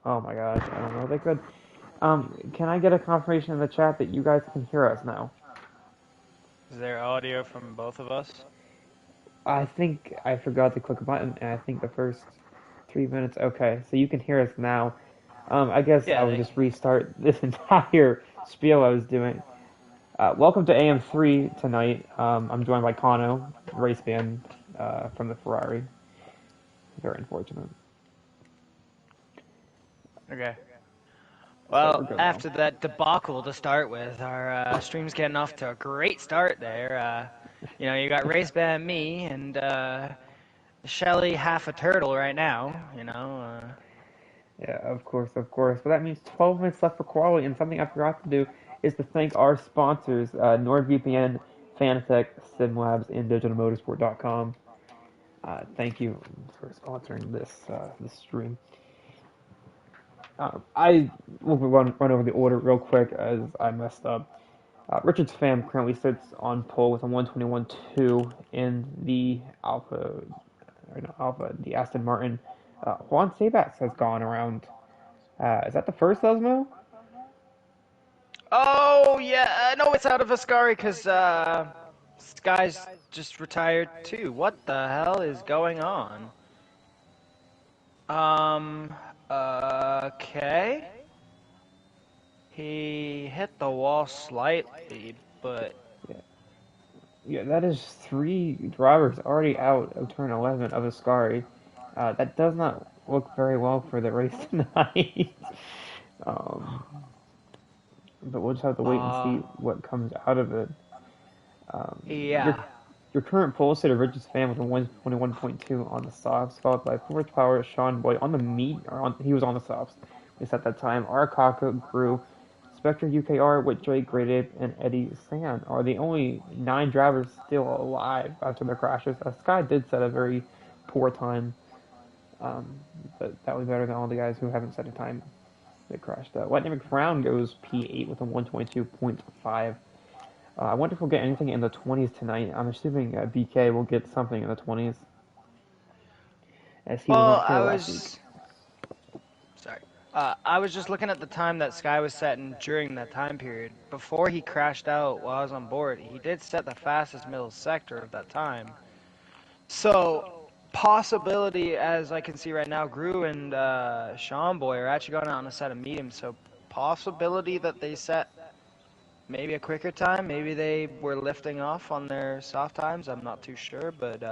Oh my gosh, I don't know if they could. Can I get a confirmation in the chat that you guys can hear us now? Is there audio from both of us? I think I forgot to click a button, and I think the first 3 minutes. Okay, so you can hear us now. I guess I Yeah, will just restart this entire spiel I was doing. Welcome to AM3 tonight. I'm joined by Kano, race fan from the Ferrari. Very unfortunate. okay. So we're Well, good now. after that debacle to start with, our stream's getting off to a great start there. You got Race Band me and Shelly half a turtle right now. Yeah, of course, of course. But that means 12 minutes left for quality, and something I forgot to do is to thank our sponsors, NordVPN, Fanatec, SimLabs, and DigitalMotorsport.com. Thank you for sponsoring this stream. I will run over the order real quick as I messed up. Richard's fam currently sits on pole with a 121.2 in the the Aston Martin. Juan Sabats has gone around. Is that the first Lesmo? Oh yeah, I know it's out of Ascari because Sky's just retired too. What the hell is going on? Um. Okay. He hit the wall slightly, but Yeah, yeah, that is three drivers already out of turn 11 of Ascari. That does not look very well for the race tonight. um, but we'll just have to wait and uh, see what comes out of it. Um, your yeah. your current pole sitter, Richard's fan, with a 121.2 on the softs, followed by fourth power Sean Boy on the meat, he was on the softs. At least at that time, Arakaka grew. Spectre UKR with Drake Great Ape and Eddie San are the only nine drivers still alive after their crashes. Sky did set a very poor time, um, but that was better than all the guys who haven't set a time that crashed. Lightning McBrown goes P8 with a 122.5. I wonder if we'll get anything in the 20s tonight. I'm assuming BK will get something in the 20s, as he was Well, not here last week. sorry. I was just looking at the time that Sky was setting during that time period. Before he crashed out while I was on board, he did set the fastest middle sector of that time. So, possibility, as I can see right now, Gru and Sean Boy are actually going out on a set of mediums. So, possibility that they set maybe a quicker time. Maybe they were lifting off on their soft times. I'm not too sure, but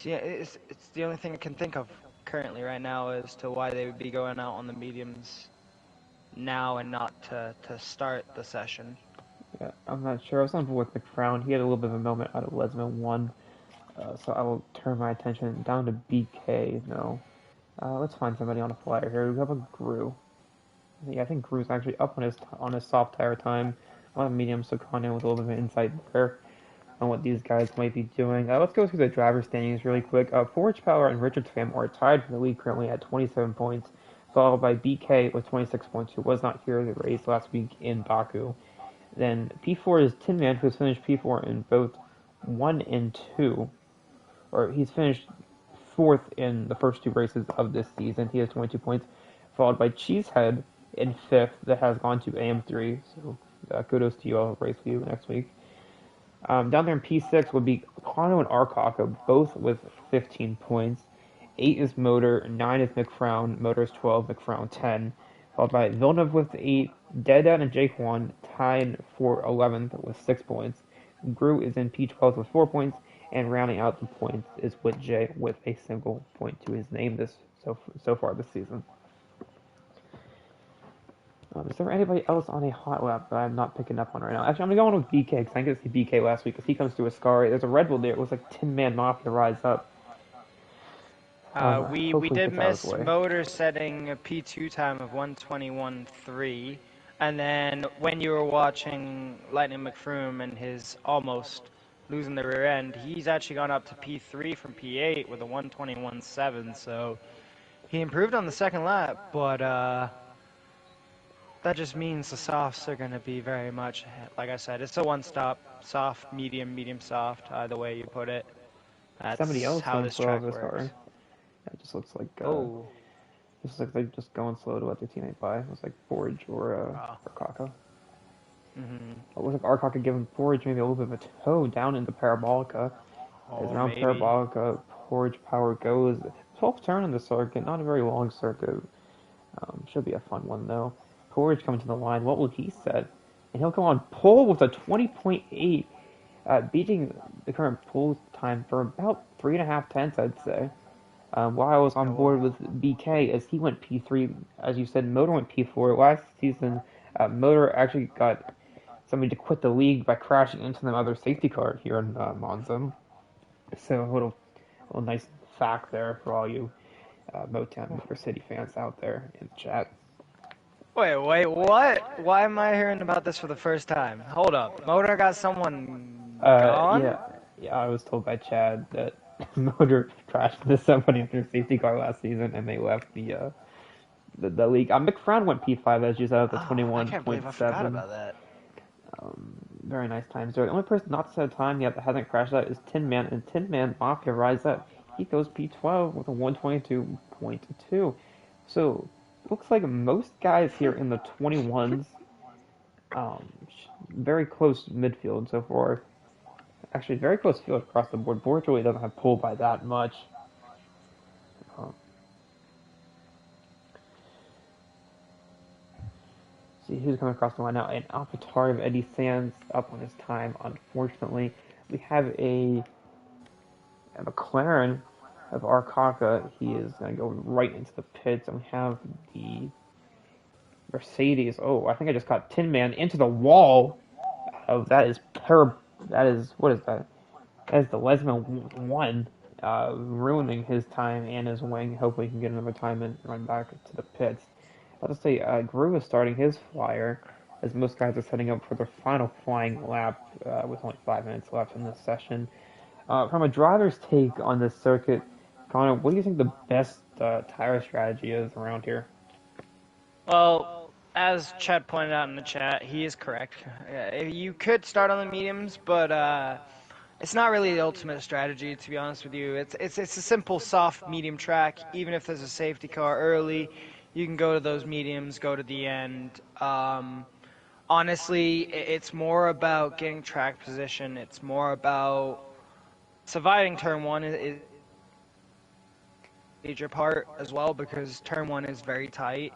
yeah, it's the only thing I can think of currently right now as to why they would be going out on the mediums now and not to start the session. Yeah, I'm not sure. I was on board with McFrown. He had a little bit of a moment out of Lesmo 1, so I will turn my attention down to BK, though. Let's find somebody on a flyer here. We have a Gru. Yeah, I think Gru's actually up on his soft tire time. On a medium, so Kanye with a little bit of insight there on what these guys might be doing. Let's go through the driver standings really quick. Forge Power and Richards Fam are tied for the lead currently at 27 points, followed by BK with 26 points, who was not here at the race last week in Baku. Then P4 is Tin Man, who's finished P4 in both 1 and 2, or he's finished fourth in the first two races of this season. He has 22 points, followed by Cheesehead in fifth, that has gone to AM3. So kudos to you. I'll race with you next week. Down there in P6 would be Kano and Arkaka, both with 15 points. 8 is Motor, 9 is McFrown, Motor is 12, McFrown 10. Followed by Villeneuve with 8, Dead and Jake Juan tied for 11th with 6 points. Gru is in P12 with 4 points, and rounding out the points is Whit J with a single point to his name so far this season. Is there anybody else on a hot lap that I'm not picking up on right now? Actually, I'm going to go on with BK because I didn't get to see BK last week because he comes through a Ascari. There's a Red Bull there. It was like Tin Man Mafia rise up. We Hopefully he did gets out of his miss way. Motor setting a P2 time of 121.3, and then when you were watching Lightning McFroome and his almost losing the rear end, he's actually gone up to P3 from P8 with a 121.7. So he improved on the second lap, but that just means the softs are going to be very much, like I said, it's a one-stop, soft, medium, medium soft, either way you put it. Somebody That's else how going this for all track this car. works. That just looks like Oh. This is like they just going slow to let their teammate by. It was like Forge Oh. or Kaka. Hmm. It looks like Arcaka giving Forge maybe a little bit of a toe down into Parabolica. As Oh, around maybe. Parabolica, Forge power goes. 12th turn in the circuit, not a very long circuit. Should be a fun one though. Forge coming to the line, what will he set? And he'll come on pole with a 20.8, beating the current pole time for about 3.5 tenths, I'd say. While I was Yeah, on well, board with BK, as he went P3, as you said, Motor went P4. Last season, Motor actually got somebody to quit the league by crashing into the other safety car here in Monza. So a little nice fact there for all you Motown Motor City fans out there in the chat. wait, what? Why am I hearing about this for the first time? Hold up. Motor got someone Yeah, gone? yeah, I was told by Chad that Motor crashed into somebody in their safety car last season, and they left the league. McFrown went P5 as you said at the Oh, I can't believe I forgot 21.7. about that. Very nice times there. The only person not to set a time yet that hasn't crashed out is Tin Man, and Tin Man Mafia rise up. He goes P12 with a 122.2. So looks like most guys here in the 21s, very close midfield so far. Actually, very close field across the board. Board really doesn't have pull by that much. Um, see who's coming across the line now. An AlphaTauri of Eddie Sands up on his time, unfortunately. We have a McLaren of Arcaka. He is going to go right into the pits. And we have the Mercedes. Oh, I think I just caught Tin Man into the wall. Oh, that is That is, what is that? That is the Lesman 1, ruining his time and his wing. Hopefully, he can get another time and run back to the pits. I'll just say, Gru is starting his flyer, as most guys are setting up for their final flying lap with only 5 minutes left in this session. From a driver's take on this circuit, Connor, what do you think the best tire strategy is around here? Well, as Chad pointed out in the chat, he is correct. You could start on the mediums, but it's not really the ultimate strategy, to be honest with you. It's a simple soft medium track. Even if there's a safety car early, you can go to those mediums, go to the end. Honestly, it's more about getting track position. It's more about surviving turn one is a major part as well because turn one is very tight.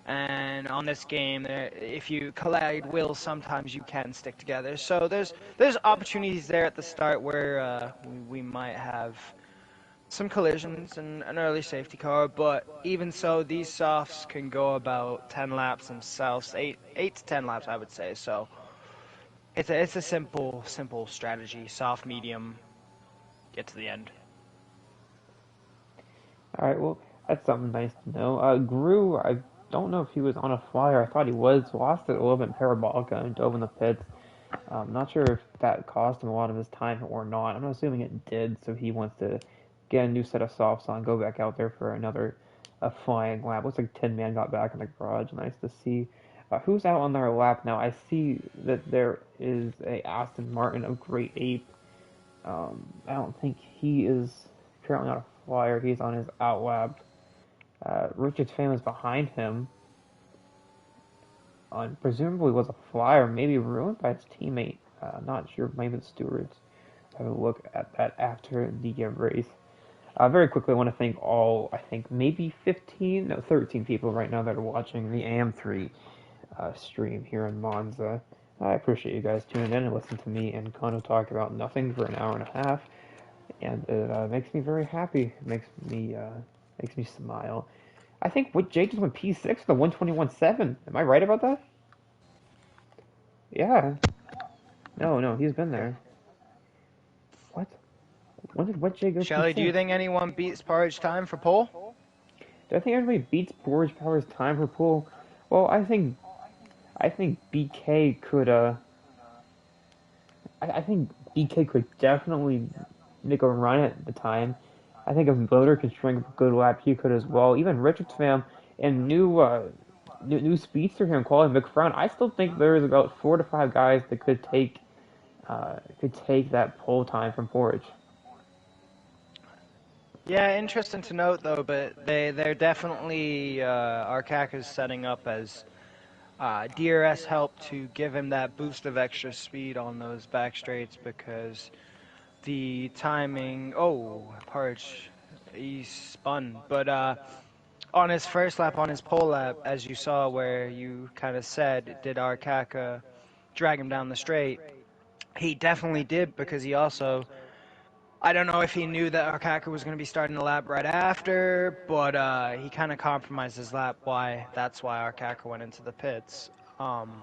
And on this game, if you collide wheels, sometimes you can stick together. So there's opportunities there at the start where we might have some collisions and an early safety car. But even so, these softs can go about 10 laps themselves, eight to 10 laps, I would say. So it's a simple strategy: soft, medium, get to the end. All right, well, that's something nice to know. Gru, I don't know if he was on a flyer. I thought he was. Lost it a little bit in Parabolica and dove in the pits. Not sure if that cost him a lot of his time or not. I'm assuming it did, so he wants to get a new set of softs on, go back out there for another a flying lap. Looks like Tin Man got back in the garage. Nice to see. Who's out on their lap now? I see that there is a Aston Martin of Great Ape. I don't think he is currently on a flyer. He's on his out lap. Richard's fam is behind him. On presumably was a flyer, maybe ruined by his teammate. Not sure. Maybe the stewards. Have a look at that after the race. Very quickly, I want to thank all, I think maybe 15, no, 13 people right now that are watching the AM3 stream here in Monza. I appreciate you guys tuning in and listening to me and Kano talk about nothing for an hour and a half, and it makes me very happy. It makes me smile. I think what Jake just went P6 for the 121.7. Am I right about that? Yeah. No, he's been there. What? When did Wet Jay go Shelly, do you P6? think anyone beats Porridge time for pole? Do I think everybody beats Borge Power's time for pool? Well, I think BK could I think BK could definitely make a run at the time. I think if Loader could string up a good lap, he could as well. Even Richards fam and new speedster here in quality McFrown. I still think there's about 4 to 5 guys that could take that pole time from Forge. Yeah, interesting to note though, but they're definitely Arcaka's setting up as DRS help to give him that boost of extra speed on those back straights because the timing. Oh, Parch, he spun, but on his first lap, on his pole lap, as you saw, where you kind of said, did Arcaka drag him down the straight? He definitely did because he also. I don't know if he knew that Arcaka was going to be starting the lap right after, but he kind of compromised his lap. That's why Arcaka went into the pits. Um,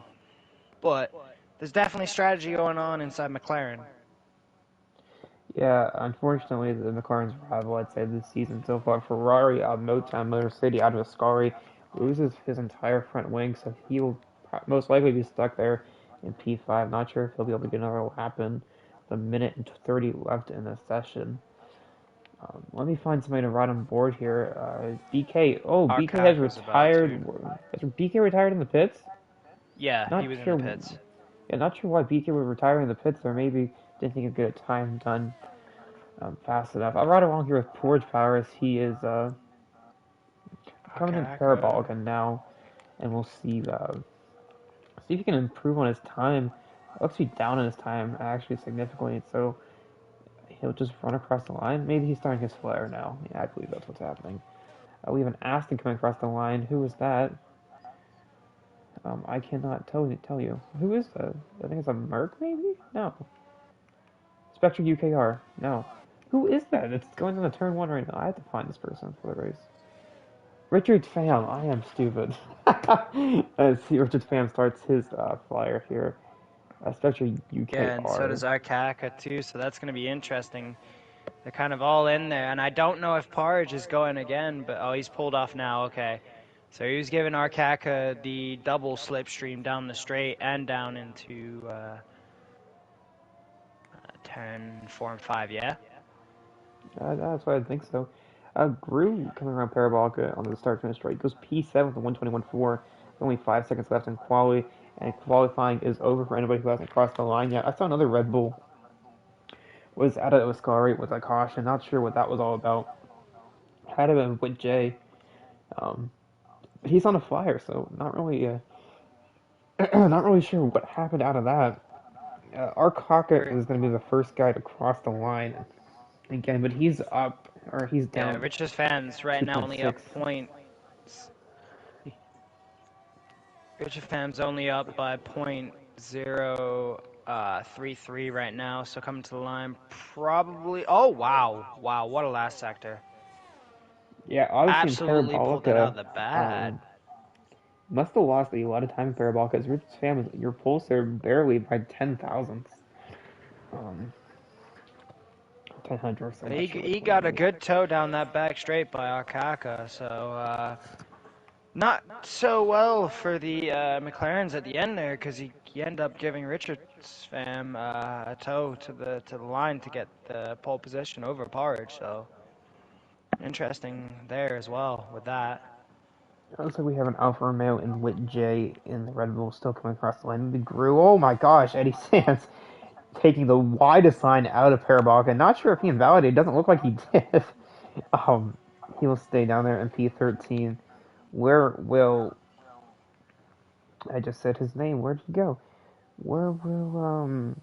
but there's definitely strategy going on inside McLaren. Yeah, unfortunately, the McLaren's rival, I'd say, this season so far. Ferrari out of Motown Motor City out of Ascari loses his entire front wing, so he will most likely be stuck there in P5. Not sure if he'll be able to get another lap in. The minute and 30 left in the session. Let me find somebody to ride on board here. BK. Oh, BK has Arcaka's about retired. to. Has BK retired in the pits? Yeah, he Not was in the sure. pits. Yeah, not sure why BK would retire in the pits, or maybe didn't think he'd get a time done fast enough. I'll ride along here with Porridge Power as he is coming in Arcaka. parabolic and now, and we'll see if he can improve on his time. Looks to be down in his time actually significantly, so he'll just run across the line. Maybe he's starting his flare now. Yeah, I believe that's what's happening. We have an Aston coming across the line. Who is that? I cannot tell you. Who is that? I think it's a Merc, maybe? No. Spectre UKR. No. Who is that? It's going on the turn one right now. I have to find this person for the race. Richard Pham. I am stupid. Let's see, Richard Pham starts his flyer here. Spectre Yeah, and so UKR. does Arcaka too, so that's going to be interesting. They're kind of all in there, and I don't know if Parge is going again, but oh, he's pulled off now. Okay, so he was giving Arcaka the double slipstream down the straight and down into turn 4 and 5. Yeah. That's why I think so. Gru coming around parabolic on the start finish straight goes P7 with a 121.4. Only 5 seconds left in quali, and qualifying is over for anybody who hasn't crossed the line yet. I saw another Red Bull was out of Oscari with a caution. Not sure what that was all about. Had to been with Jay. Um, but he's on a flyer, so not really sure what happened out of that. Our Kaka R- is going to be the first guy to cross the line again, but he's up or he's yeah, down Rich's fans right now only up 2.6. point. Rich's fans only up by point 0.33 right now, so coming to the line probably. Oh wow, wow, what a last sector! Yeah, obviously in Absolutely pulled that out Parabolica, of the bad. um, must have lost a lot of time in Parabolica. As Rich's fan, your pulls are barely by 10 thousandths. Um, 10 hundredths, I'm not sure which He one got a that is. good toe down that back straight by Akaka, so not so well for the McLarens at the end there because he ended up giving Richards fam a toe to the line to get the pole position over Parge. So interesting there as well with that. Looks like we have an Alfa Romeo and Wit J in the Red Bull still coming across the line. The Gru, oh my gosh, Eddie Sands taking the widest line out of Parabolica. Not sure if he invalidated. Doesn't look like he did. Um, he will stay down there in P13. Where will I just said his name? Where'd he go? Where will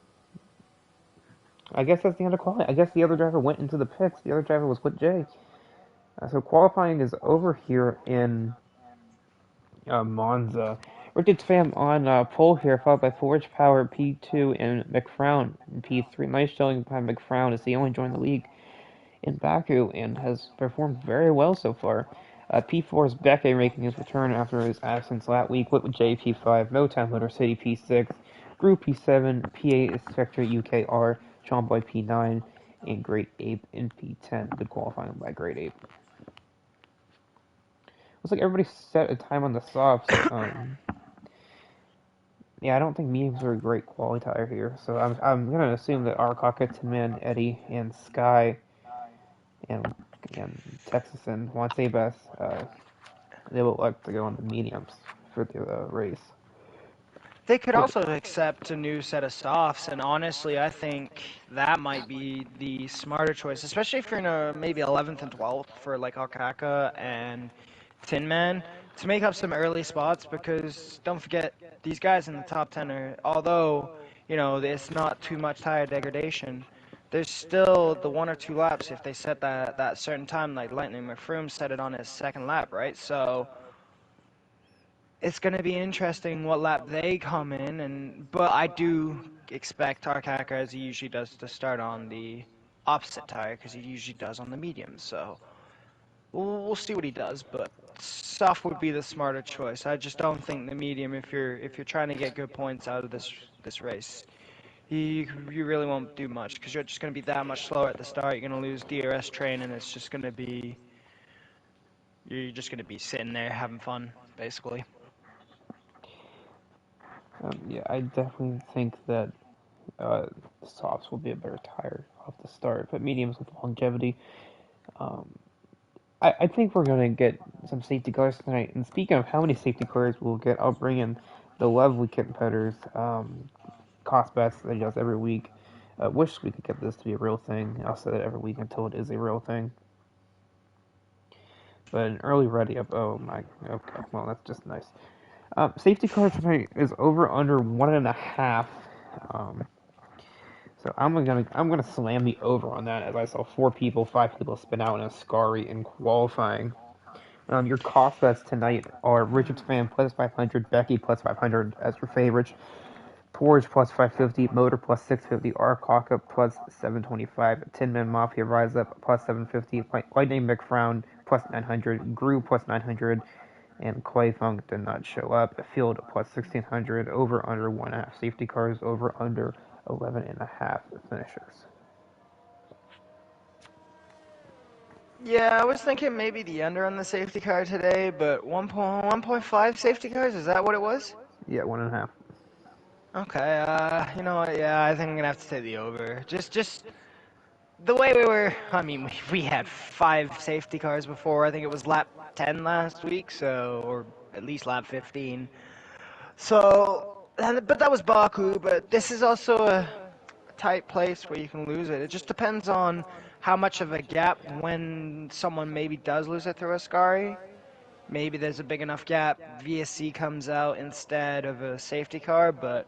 I guess that's the end of qualifying. I guess the other driver went into the pits. The other driver was with Jay. So qualifying is over here in Monza. Richards fam on pole here, followed by Forge Power P2 and McFrown in P3. Nice showing by McFrown as he only joined the league in Baku and has performed very well so far. P4's Becky making his return after his absence last week with JP5, Motown Motor City P6, Group P7, P8 is Spectre UKR, Chomboy P9, and Great Ape in P10. Good qualifying by Great Ape. Looks like everybody set a time on the softs. Yeah, I don't think mediums are a great qualifier here, so I'm gonna assume that Arcaka, Timan, Eddie, and Sky and Texas and Juan Sebas, they will like to go on the mediums for the race. They could But also accept a new set of softs, and honestly, I think that might be the smarter choice, especially if you're in a maybe 11th and 12th for like Alkaka and Tin Man to make up some early spots because don't forget these guys in the top 10 are, although it's not too much tire degradation, there's still the 1 or 2 laps if they set that certain time, like Lightning McFroom set it on his second lap, right? So it's going to be interesting what lap they come in, but I do expect Tarkaka, as he usually does, to start on the opposite tire because he usually does on the medium. So we'll see what he does, but soft would be the smarter choice. I just don't think the medium, if you're trying to get good points out of this race, you really won't do much because you're just going to be that much slower at the start. You're going to lose DRS train, and it's just going to be you're just going to be sitting there having fun, basically. yeah, I definitely think that softs will be a better tire off the start, but mediums with longevity. Um, I think we're gonna get some safety cars tonight. And speaking of how many safety cars we'll get, I'll bring in the lovely competitors, cost bets that he does every week. Wish we could get this to be a real thing. I'll say that every week until it is a real thing. But an early ready up. Oh my. Okay. Well, that's just nice. Safety cars tonight is over under 1.5. Um, so I'm gonna slam the over on that as I saw 5 people spin out in a Scary in qualifying. Your cost bets tonight are Richards fan plus 500, Becky plus 500 as your favorites, Porridge plus 550, Motor plus 650, Arcaka plus 725, Tin Man Mafia Rise Up plus 750, Lightning McFrown plus 900, Gru plus 900, and Clay Funk did not show up. Field plus 1600, over under 1.5 safety cars, over under 11.5 finishers. Yeah, I was thinking maybe the under on the safety car today, but 1.5 safety cars, is that what it was? Yeah, 1.5. Okay, you know what, yeah, I think I'm gonna have to take the over. Just the way we were, I mean, we had 5 safety cars before, I think it was lap 10 last week, so, or at least lap 15. So, but that was Baku, but this is also a tight place where you can lose it. It just depends on how much of a gap when someone maybe does lose it through a Scary. Maybe there's a big enough gap. VSC comes out instead of a safety car, but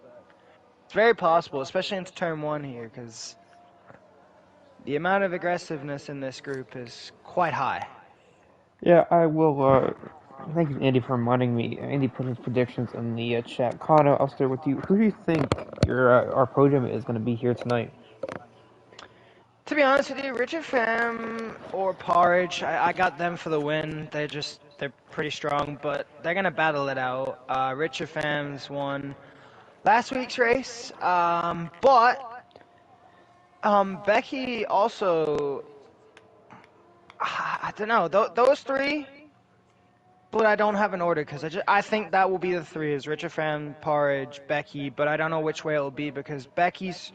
it's very possible, especially into turn 1 here, because the amount of aggressiveness in this group is quite high. Yeah, I will. Thank you, Andy, for reminding me. Andy put his predictions in the chat. Connor, I'll start with you. Who do you think our podium is going to be here tonight? To be honest with you, Richard Pham or Porridge, I got them for the win. They're pretty strong, but they're gonna battle it out. Richard Pham's won last week's race, but Becky also, I don't know, those three, but I don't have an order because I think that will be the three is Richard Pham, Porridge, Becky, but I don't know which way it will be because Becky's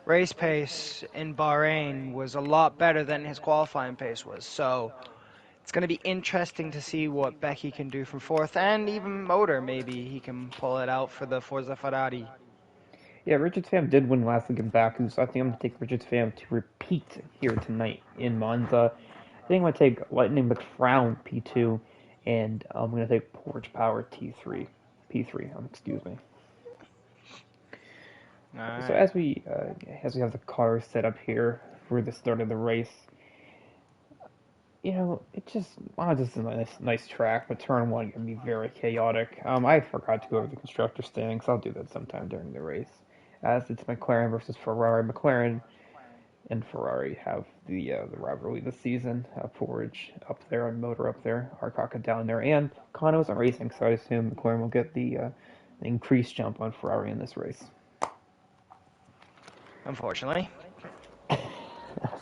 race pace in Bahrain was a lot better than his qualifying pace was. So it's going to be interesting to see what Becky can do from fourth, and even Motor, maybe he can pull it out for the Forza Ferrari. Yeah, Richard Pham did win last week in Baku, so I think I'm going to take Richard Pham to repeat here tonight in Monza. I think I'm going to take Lightning McFrown P2, and I'm going to take Porch Power T3. P3, excuse me. All So right. as we have the cars set up here for the start of the race, this is a nice track, but turn one can be very chaotic. I forgot to go over the constructor standings. I'll do that sometime during the race. As it's McLaren versus Ferrari. McLaren and Ferrari have the rivalry this season. Forge up there and Motor up there, Arcaka down there, and Kano isn't racing, so I assume McLaren will get the increased jump on Ferrari in this race. Unfortunately,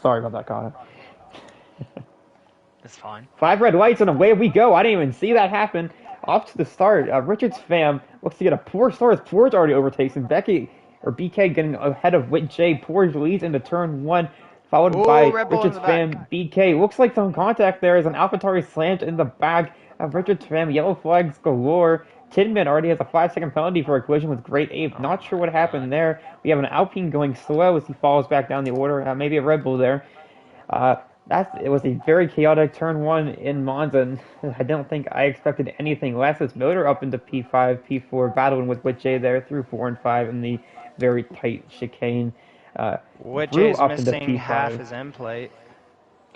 Sorry about that, Kano. it's fine. 5 red lights and away we go. I didn't even see that happen. Off to the start. Richards fam looks to get a poor start as Porge already overtakes him. Becky or BK getting ahead of Whit J. Porge leads into turn one, followed Oh, by Red Bull in Richards the back. fam BK. Looks like some contact there as an AlphaTauri slammed in the back of Richards fam. Yellow flags galore. Tidman already has a 5-second penalty for a collision with Great Ape. Oh Not sure my what god. happened there. We have an Alpine going slow as he falls back down the order. Maybe a Red Bull there. Uh, it was a very chaotic turn one in Monza, and I don't think I expected anything less. His motor up into P5, P4, battling with J there through 4 and 5 in the very tight chicane. Uh, Wood Grew J's up into missing half P5. his end plate.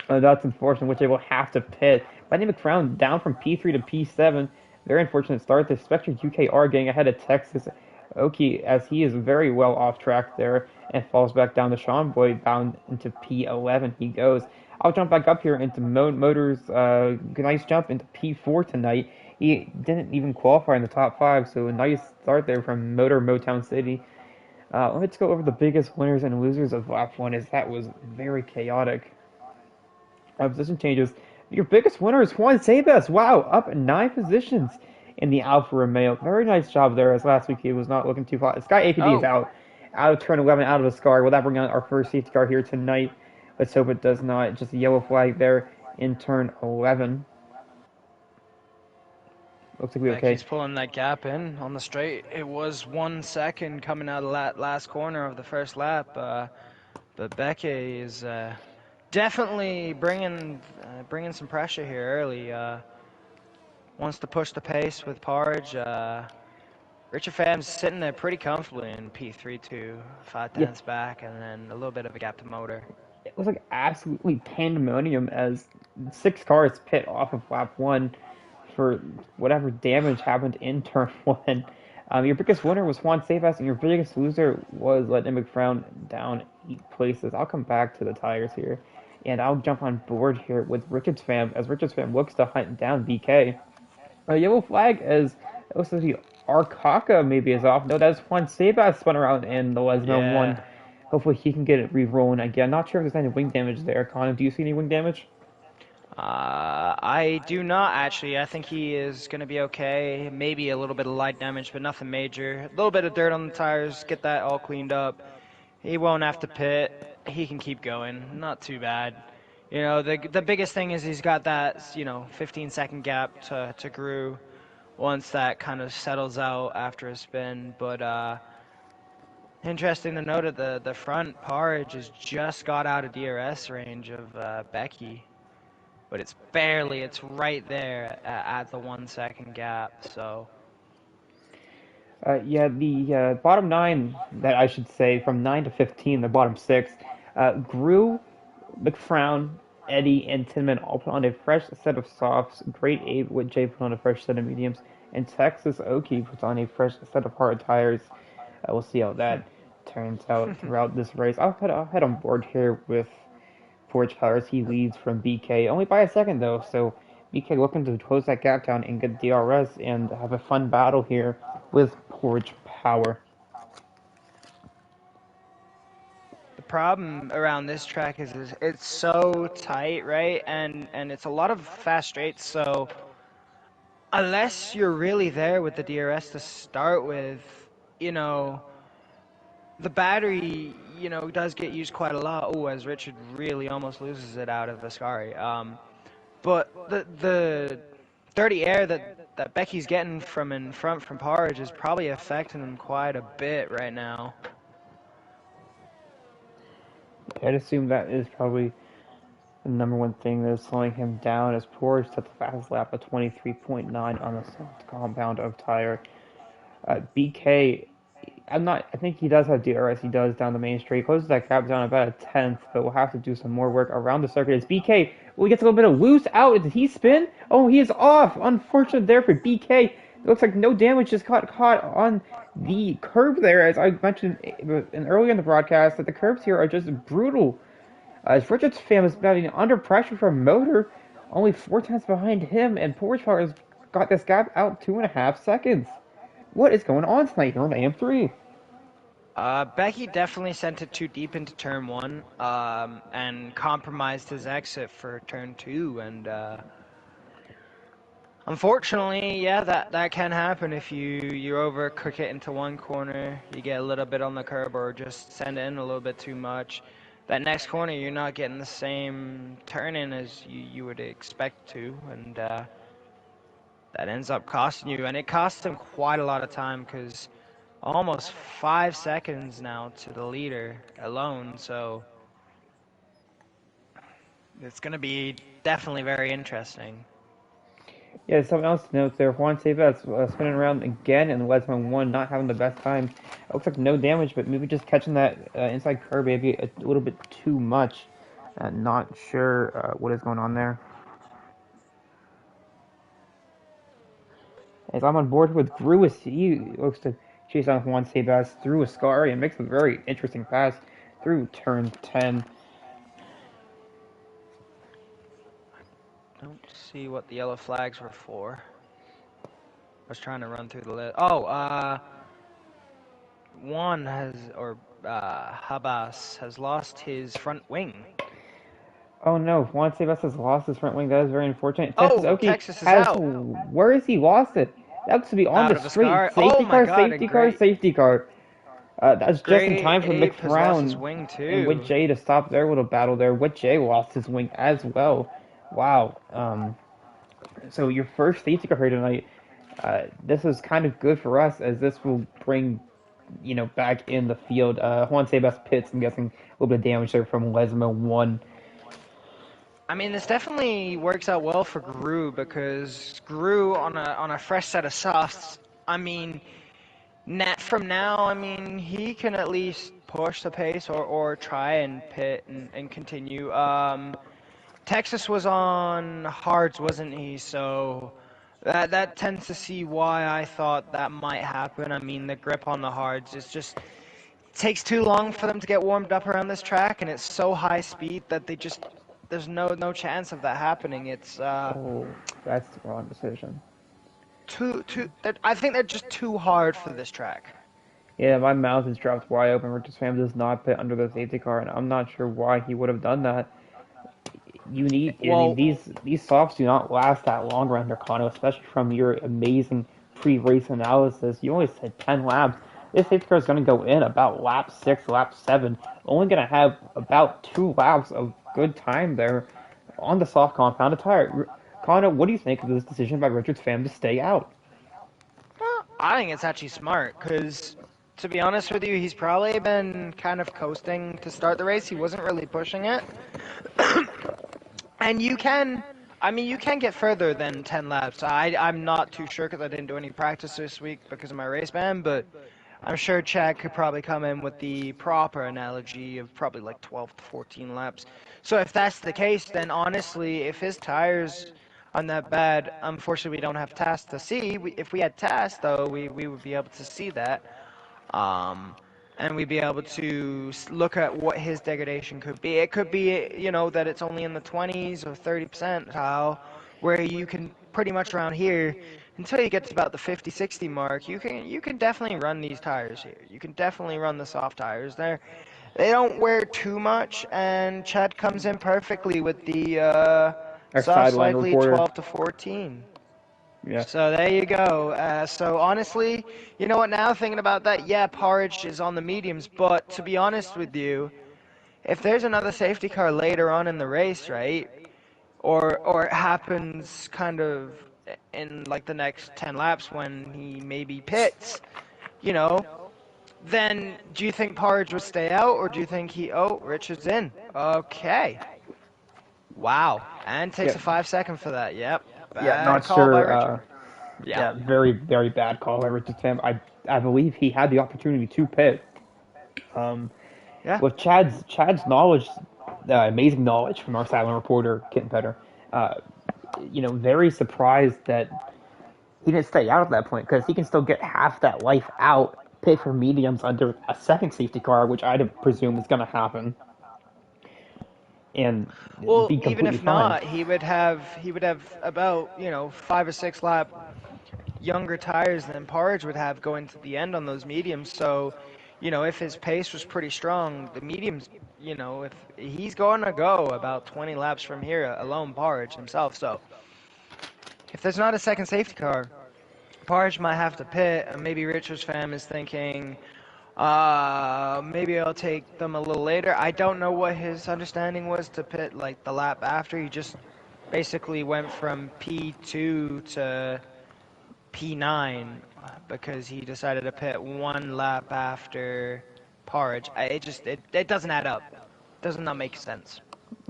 That's unfortunate. J will have to pit. Buddy McFrown down from P3 to P7. Very unfortunate start. The Spectre UKR getting ahead of Texas Oki as he is very well off track there and falls back down to Sean Boyd bound into P11. He goes. I'll jump back up here into Motors. Nice jump into P4 tonight. He didn't even qualify in the top five, so a nice start there from Motown City. Let's go over the biggest winners and losers of lap one. As that was very chaotic. Position changes. Your biggest winner is Juan Sabas. Wow, up 9 positions in the Alfa Romeo. Very nice job there, as last week he was not looking too hot. Sky APD is Oh, out of turn 11, out of the scar. Will that bring on our first safety car here tonight? Let's hope it does not. Just a yellow flag there in turn 11. Looks like we okay. Becky's pulling that gap in on the straight. It was 1 second coming out of that last corner of the first lap, but Becky is definitely bringing some pressure here early. Wants to push the pace with Parge. Richard Pham's sitting there pretty comfortably in P3 too, 5 Yeah, tenths back, and then a little bit of a gap to motor. it was like absolutely pandemonium as 6 cars pit off of lap one for whatever damage happened in turn one. Your biggest winner was Juan Sabas, and your biggest loser was letting McFrown down 8 places. I'll come back to the tires here, and I'll jump on board here with Richards fam as Richards fam looks to hunt down BK. A yellow flag as it looks like Arcaka maybe is off. No, that's Juan Sabas spun around in the Lesmo one. Yeah. Hopefully he can get it re-rolling again. Not sure if there's any wing damage there. Connor, do you see any wing damage? I do not actually. I think he is going to be okay. Maybe a little bit of light damage, but nothing major. A little bit of dirt on the tires, get that all cleaned up. He won't have to pit. He can keep going. Not too bad. You know, the biggest thing is he's got that, 15-second gap to Gru once that kind of settles out after a spin. But interesting to note at the front, Parge has just got out of DRS range of Becky, but it's right there at the 1 second gap. So Yeah, the bottom nine, that I should say, from 9 to 15, the bottom six, Gru, McFrown, Eddie, and Tinman all put on a fresh set of softs. Great Abe with Jay put on a fresh set of mediums. And Texas Oki puts on a fresh set of hard tires. We'll see how that turns out throughout this race. I'll head on board here with Forge Powers. He leads from BK, only by a second though, so BK looking to close that gap down and get DRS and have a fun battle here with Forge Power. the problem around this track is it's so tight, right? And it's a lot of fast straights. So unless you're really there with the DRS to start with, you know, the battery, does get used quite a lot. Oh, as Richard really almost loses it out of Ascari. But the dirty air that Becky's getting from in front from Parge is probably affecting him quite a bit right now. I'd assume that is probably the number one thing that is slowing him down as Forge set the fastest lap of 23.9 on the soft compound of tire. BK, I think he does have DRS. He does down the main straight. He closes that gap down about a tenth, but we'll have to do some more work around the circuit. As BK, he gets a little bit of loose out. Did he spin? Oh, he is off. Unfortunate there for BK. It looks like no damage just got caught on the curb there. As I mentioned earlier in the broadcast, that the curbs here are just brutal. As Richard's fam is batting under pressure from Motor, only 4 tenths behind him, and Porsche has got this gap out 2.5 seconds. What is going on tonight here on AM3? Becky definitely sent it too deep into turn one, and compromised his exit for turn two, and unfortunately, yeah, that can happen if you overcook it into one corner, you get a little bit on the curb, or just send it in a little bit too much. That next corner, you're not getting the same turn in as you would expect to, and that ends up costing you, and it costs him quite a lot of time because almost 5 seconds now to the leader alone. So it's going to be definitely very interesting. Yeah, something else to note there. Juan Ceballos spinning around again in Lesmo 1, not having the best time. It looks like no damage, but maybe just catching that inside curve maybe a little bit too much. Not sure what is going on there. As I'm on board with Gruis, he looks to chase on Juan Ceballos through Ascari and makes a very interesting pass through turn 10. Don't see what the yellow flags were for. I was trying to run through the list. Oh, Juan has, or Habas has lost his front wing. Oh no, Juan Ceballos has lost his front wing. That is very unfortunate. Texas Oh, Oki Texas is has. out. Where has he lost it? That looks to be on Out the of a straight. scar. Oh Safety my car, god, safety and car, safety car. That's just in Gray time for Ape has lost his McBrown wing and Whit too. J to stop their little battle there. Whit J lost his wing as well. Wow. So your first safety car here tonight. This is kind of good for us as this will bring, back in the field. Juan Sebas pits, I'm guessing a little bit of damage there from Lesmo 1. I mean, this definitely works out well for Gru because Gru on a fresh set of softs. I mean, from now, I mean, he can at least push the pace or try and pit and continue. Texas was on hards, wasn't he? So that tends to see why I thought that might happen. I mean, the grip on the hards is just takes too long for them to get warmed up around this track, and it's so high speed that there's no chance of that happening. It's Oh, that's the wrong decision. I think they're just too hard for this track. Yeah, my mouth is dropped wide open. Richard Pham does not pit under the safety car, and I'm not sure why he would have done that. I mean, Well, these softs do not last that long around Nakano, especially from your amazing pre-race analysis. You only said 10 laps. This safety car is going to go in about lap 6, lap 7. Only going to have about 2 laps of good time there on the soft compounded tire. Kano, what do you think of this decision by Richard's Pham to stay out? I think it's actually smart because, to be honest with you, he's probably been kind of coasting to start the race. He wasn't really pushing it. And you can get further than 10 laps. I'm not too sure because I didn't do any practice this week because of my race ban, but I'm sure Chad could probably come in with the proper analogy of probably like 12 to 14 laps. So if that's the case, then honestly, if his tires aren't that bad, unfortunately we don't have TAS to see. If we had TAS, though, we would be able to see that. Um, and we'd be able to look at what his degradation could be. It could be, that it's only in the 20s or 30 percentile, where you can pretty much around here, until you get to about the 50, 60 mark, you can definitely run these tires here. You can definitely run the soft tires there. They don't wear too much, and Chad comes in perfectly with the Our softs sideline likely reporter. 12 to 14. Yeah. So there you go. So honestly, you know what? Now thinking about that, yeah, Porridge is on the mediums. But to be honest with you, if there's another safety car later on in the race, right, or it happens kind of in like the next 10 laps when he maybe pits, you know, then do you think Porridge would stay out, or do you think Richard's in? Okay. Wow. And takes Yeah. a 5 second for that. Yep. Yeah, Bad not call by sure. Richard. Yeah. Yeah, very, very bad call by Richard Pham. I believe he had the opportunity to pit. Um, Yeah. with Chad's knowledge, amazing knowledge from our silent reporter Kitten Petter. Uh, very surprised that he didn't stay out at that point because he can still get half that life out, pit for mediums under a second safety car, which I'd presume is going to happen, and Well, be even completely if fine. not, he would have about 5 or 6 lap younger tires than Porridge would have going to the end on those mediums. So, if his pace was pretty strong, the mediums, if he's going to go about 20 laps from here alone, Porridge himself. So, if there's not a second safety car, Porridge might have to pit, and maybe Richards fam is thinking, maybe I'll take them a little later. I don't know what his understanding was to pit like the lap after. He just basically went from P2 to P9 because he decided to pit 1 lap after Porridge. It doesn't add up. Does not make sense.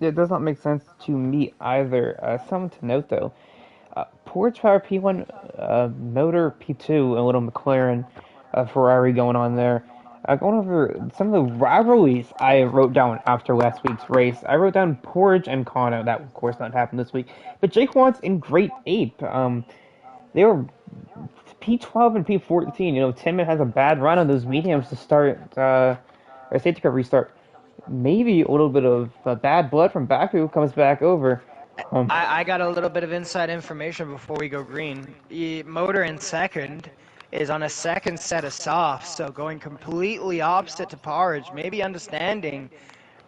It does not make sense to me either. Something to note though. Porch Power P1, Motor P2, a little McLaren, Ferrari going on there. Going over some of the rivalries I wrote down after last week's race. I wrote down Porridge and Kano. That, of course, not happened this week. But Jake Watts in Great Ape. They were P12 and P14. You know, Timon has a bad run on those mediums to start, or safety car restart. Maybe a little bit of bad blood from Baku comes back over. I got a little bit of inside information before we go green. Motor in second is on a second set of softs, so going completely opposite to Porridge. Maybe understanding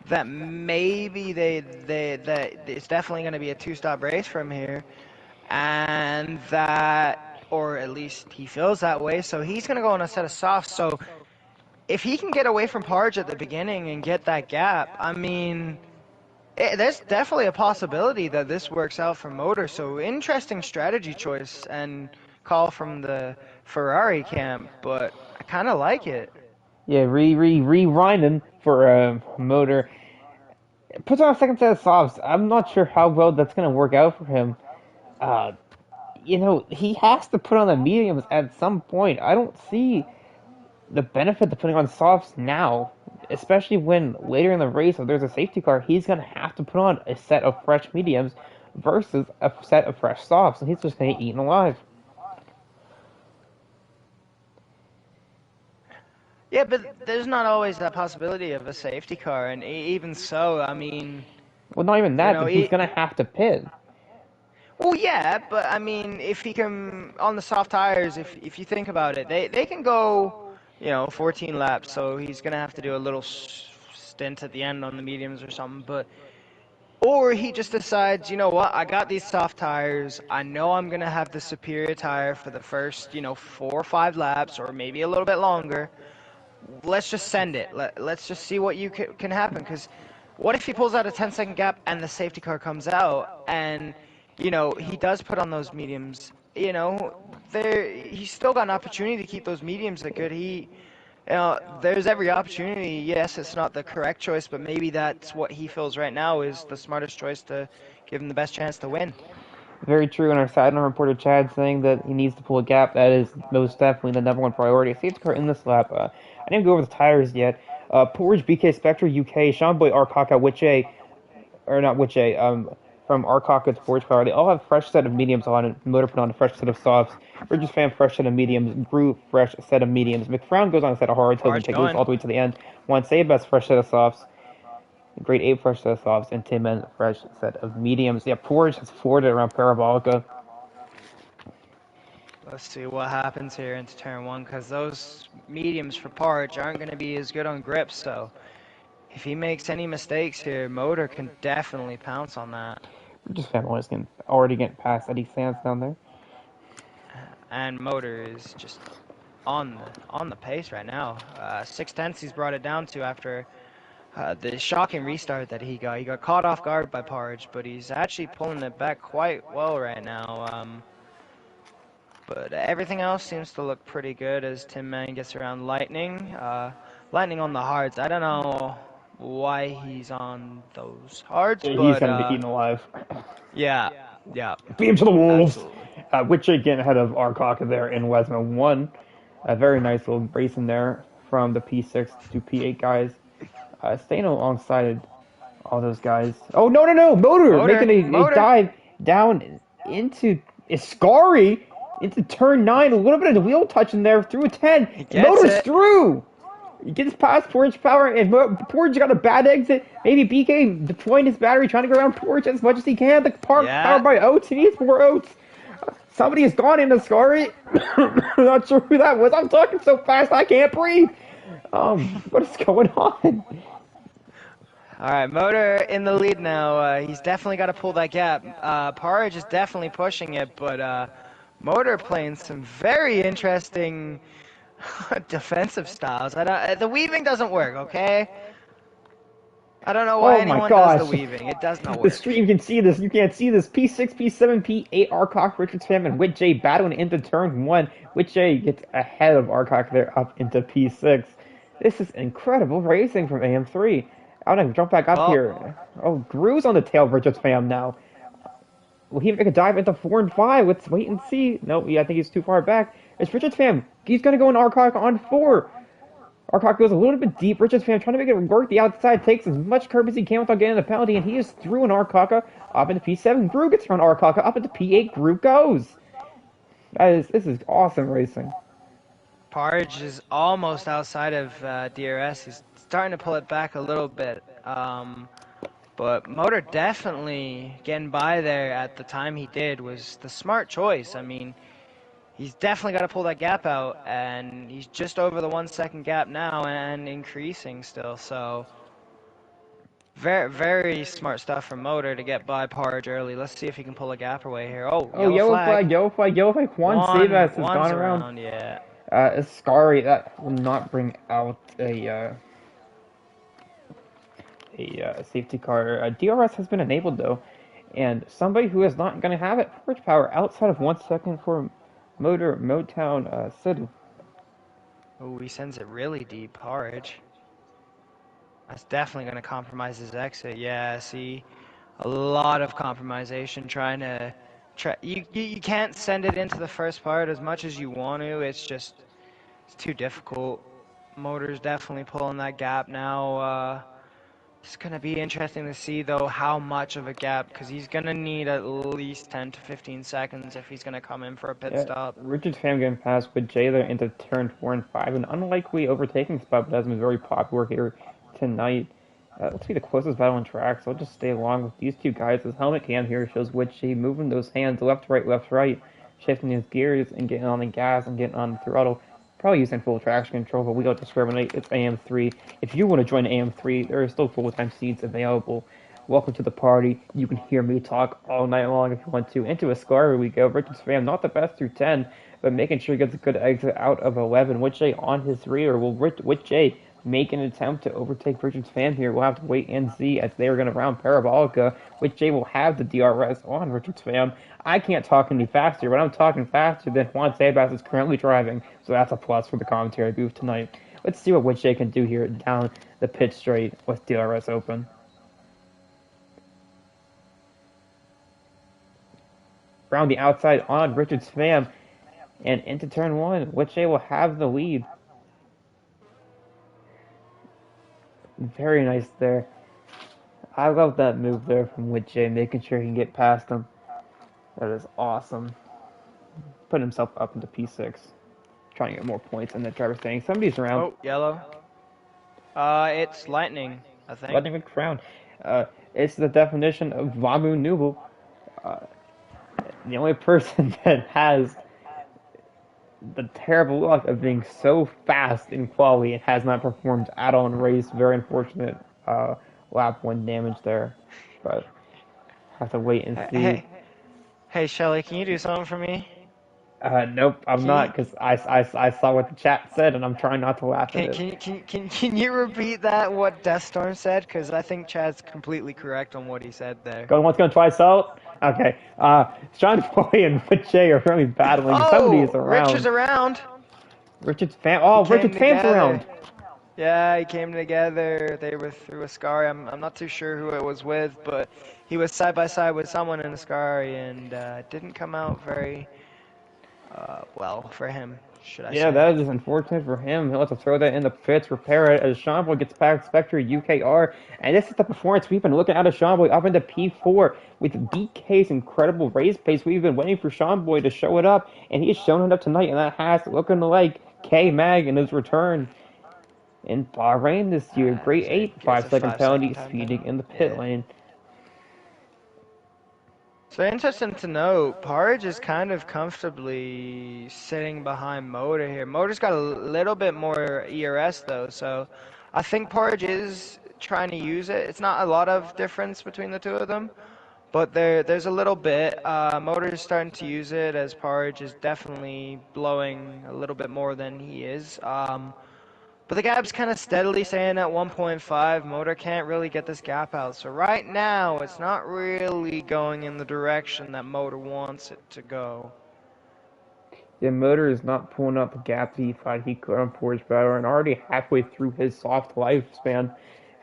that maybe that it's definitely going to be a two-stop race from here, and that, or at least he feels that way. So he's going to go on a set of softs. So if he can get away from Porridge at the beginning and get that gap, I mean, there's definitely a possibility that this works out for Motor. So interesting strategy choice and call from the Ferrari camp, but I kind of like it. Yeah, rewinding for Motor. Puts on a second set of softs. I'm not sure how well that's going to work out for him. Uh, you know, he has to put on the mediums at some point. I don't see the benefit of putting on softs now, especially when later in the race, if there's a safety car, he's going to have to put on a set of fresh mediums versus a set of fresh softs, and he's just going to get eaten alive. Yeah, but there's not always that possibility of a safety car, and even so, I mean, Well, not even that, you know, but he's going to have to pit. well, yeah, but I mean, if he can on the soft tires, if you think about it, they can go, 14 laps, so he's gonna have to do a little stint at the end on the mediums or something, but. Or he just decides, you know what, I got these soft tires. I know I'm going to have the superior tire for the first, 4 or 5 laps, or maybe a little bit longer. Let's just send it. Let's just see what can happen. Because what if he pulls out a 10-second gap and the safety car comes out and, he does put on those mediums? He's still got an opportunity to keep those mediums that good. There's every opportunity. Yes, it's not the correct choice, but maybe that's what he feels right now is the smartest choice to give him the best chance to win. Very true. And our sideline reporter Chad saying that he needs to pull a gap. That is most definitely the number one priority. Safety car in this lap. I didn't go over the tires yet. Porridge, BK Spectre, UK, Sean Boy, Arcaka, Wiche, or not Wiche, from Arcaka to Porridge Car. They all have fresh set of mediums on it. Motor put on a fresh set of softs. Bridges fan, fresh set of mediums. Brew, fresh set of mediums. McFrown goes on a set of hards. Hogan take loose all the way to the end. Juan Sebas, fresh set of softs. Great 8 fresh set of softs, and Tim fresh set of mediums. Yeah, Porridge has floored it around Parabolica. Let's see what happens here into turn 1, because those mediums for Porridge aren't going to be as good on grip, so if he makes any mistakes here, Motor can definitely pounce on that. Bridges fan is already getting past Eddie Sands down there. And Motor is just on the pace right now. 6/10 he's brought it down to after the shocking restart that he got. He got caught off guard by Porridge, but he's actually pulling it back quite well right now. But everything else seems to look pretty good as Tim Man gets around Lightning. Lightning on the hards. I don't know why he's on those hards, Yeah, but he's going to be eaten alive. Yeah. Beat him to the wolves! Which again ahead of Arcaka there in Wesma 1. A very nice little race in there from the P6 to P8 guys. Staying alongside all those guys. Oh, no! Motor making a dive down into Iscari into turn 9. A little bit of the wheel touch in there through a 10. Motor's through! He gets past Porridge Power, and Porridge got a bad exit. Maybe BK deploying his battery, trying to go around Porridge as much as he can. The park powered by Oats. He needs more Oats. Somebody has gone into Scary. I'm not sure who that was. I'm talking so fast I can't breathe. What is going on? All right, Motor in the lead now. He's definitely got to pull that gap. Porridge is definitely pushing it, but Motor playing some very interesting defensive styles. The weaving doesn't work, okay? I don't know why Oh my anyone does the gosh. weaving. It does not The work. stream can see this. You can't see this. P6, P7, P8, Arcock, Richards fam, and Wit J battling into turn one. Wit J gets ahead of Arcock there up into P6. This is incredible racing from AM3. I'm gonna jump back up Well, here. Oh, Gru's on the tail of Richards fam now. Will he make a dive into 4 and 5? Let's wait and see. No, yeah, I think he's too far back. It's Richards fam. He's gonna go in Arcock on 4. Arcock goes a little bit deep. Richards fan trying to make it work. The outside takes as much curb as he can without getting the penalty, and he is through an Arcaka up into P7. Gru gets around Arcaka up into P8. Gru goes. This is awesome racing. Parge is almost outside of DRS. He's starting to pull it back a little bit. But Motor definitely getting by there at the time he did was the smart choice. I mean, he's definitely got to pull that gap out, and he's just over the 1 second gap now and increasing still. So very, very smart stuff from Motor to get by Parge early. Let's see if he can pull a gap away here. Oh, Oh, yellow yellow flag. flag, yellow flag, yellow flag. Juan Sebas has One's gone around. around, yeah. Ascari, that will not bring out a safety car. DRS has been enabled though, and somebody who is not going to have it, Forge Power, outside of 1 second for Motor Motown City. Oh, he sends it really deep, Parge. That's definitely going to compromise his exit. Yeah, see, a lot of compromisation trying to you can't send it into the first part as much as you want to. It's too difficult. Motor's definitely pulling that gap now. It's going to be interesting to see though how much of a gap, because he's going to need at least 10 to 15 seconds if he's going to come in for a pit Yeah, stop. Richard's fam getting past with Jayler into turn 4 and 5, an unlikely overtaking spot, but has been very popular here tonight. Let's be the closest battle on track, so I'll just stay along with these two guys. His helmet cam here shows Witchy moving those hands left, right, shifting his gears and getting on the gas and getting on the throttle. Probably using full traction control, but we don't discriminate. It's AM3. If you want to join AM3, there are still full-time seats available. Welcome to the party. You can hear me talk all night long if you want to. Into a scar we go. Richard's fam, not the best through 10, but making sure he gets a good exit out of 11. Witchy on his rear. Will Witchy make an attempt to overtake Richard's fam here? We'll have to wait and see as they are going to round Parabolica. Witchy will have the DRS on Richard's fam. I can't talk any faster, but I'm talking faster than Juan Sebas is currently driving, so that's a plus for the commentary booth tonight. Let's see what Witchy can do here down the pit straight with DRS open. Around the outside on Richard's fam and into turn 1. Witchy will have the lead. Very nice there. I love that move there from Witchy, making sure he can get past him. That is awesome. Put himself up into P6. Trying to get more points in the driver's standing. Somebody's around. Oh, yellow. It's lightning, I think. Lightning McCrown. It's the definition of Vamu Nubu. The only person that has the terrible luck of being so fast in quality and has not performed at all in race. Very unfortunate lap 1 damage there. But have to wait and see. Hey, Shelly, can you do something for me? Nope, I'm not, because I saw what the chat said and I'm trying not to laugh at it. Can you repeat that, what Deathstorm said? Because I think Chad's completely correct on what he said there. Going once, going twice out? Okay. Sean Boy and Witchy are really battling. Oh, Somebody is around. Rich is around. Richard's fan. Oh, Richard's fan's around. Yeah, he came together. They were through Ascari. I'm not too sure who it was with, but he was side by side with someone in Ascari, and didn't come out very well for him, should I say. Yeah, that is unfortunate for him. He'll have to throw that in the pits, repair it as Sean Boy gets past Spectre UKR. And this is the performance we've been looking at of Sean Boy up into P4 with BK's incredible race pace. We've been waiting for Sean Boy to show it up, and he's shown it up tonight, and that has looking like K-Mag in his return in Bahrain this year. Great 8, 5-second penalty, speeding in the pit lane. So interesting to note, Parge is kind of comfortably sitting behind Motor here. Motor's got a little bit more ERS though, so I think Parge is trying to use it. It's not a lot of difference between the two of them, but there's a little bit. Motor is starting to use it as Parge is definitely blowing a little bit more than he is. But the gap's kind of steadily staying at 1.5. Motor can't really get this gap out. So right now, it's not really going in the direction that Motor wants it to go. The motor is not pulling out the gap that he thought he could on Forge Battle, and already halfway through his soft lifespan,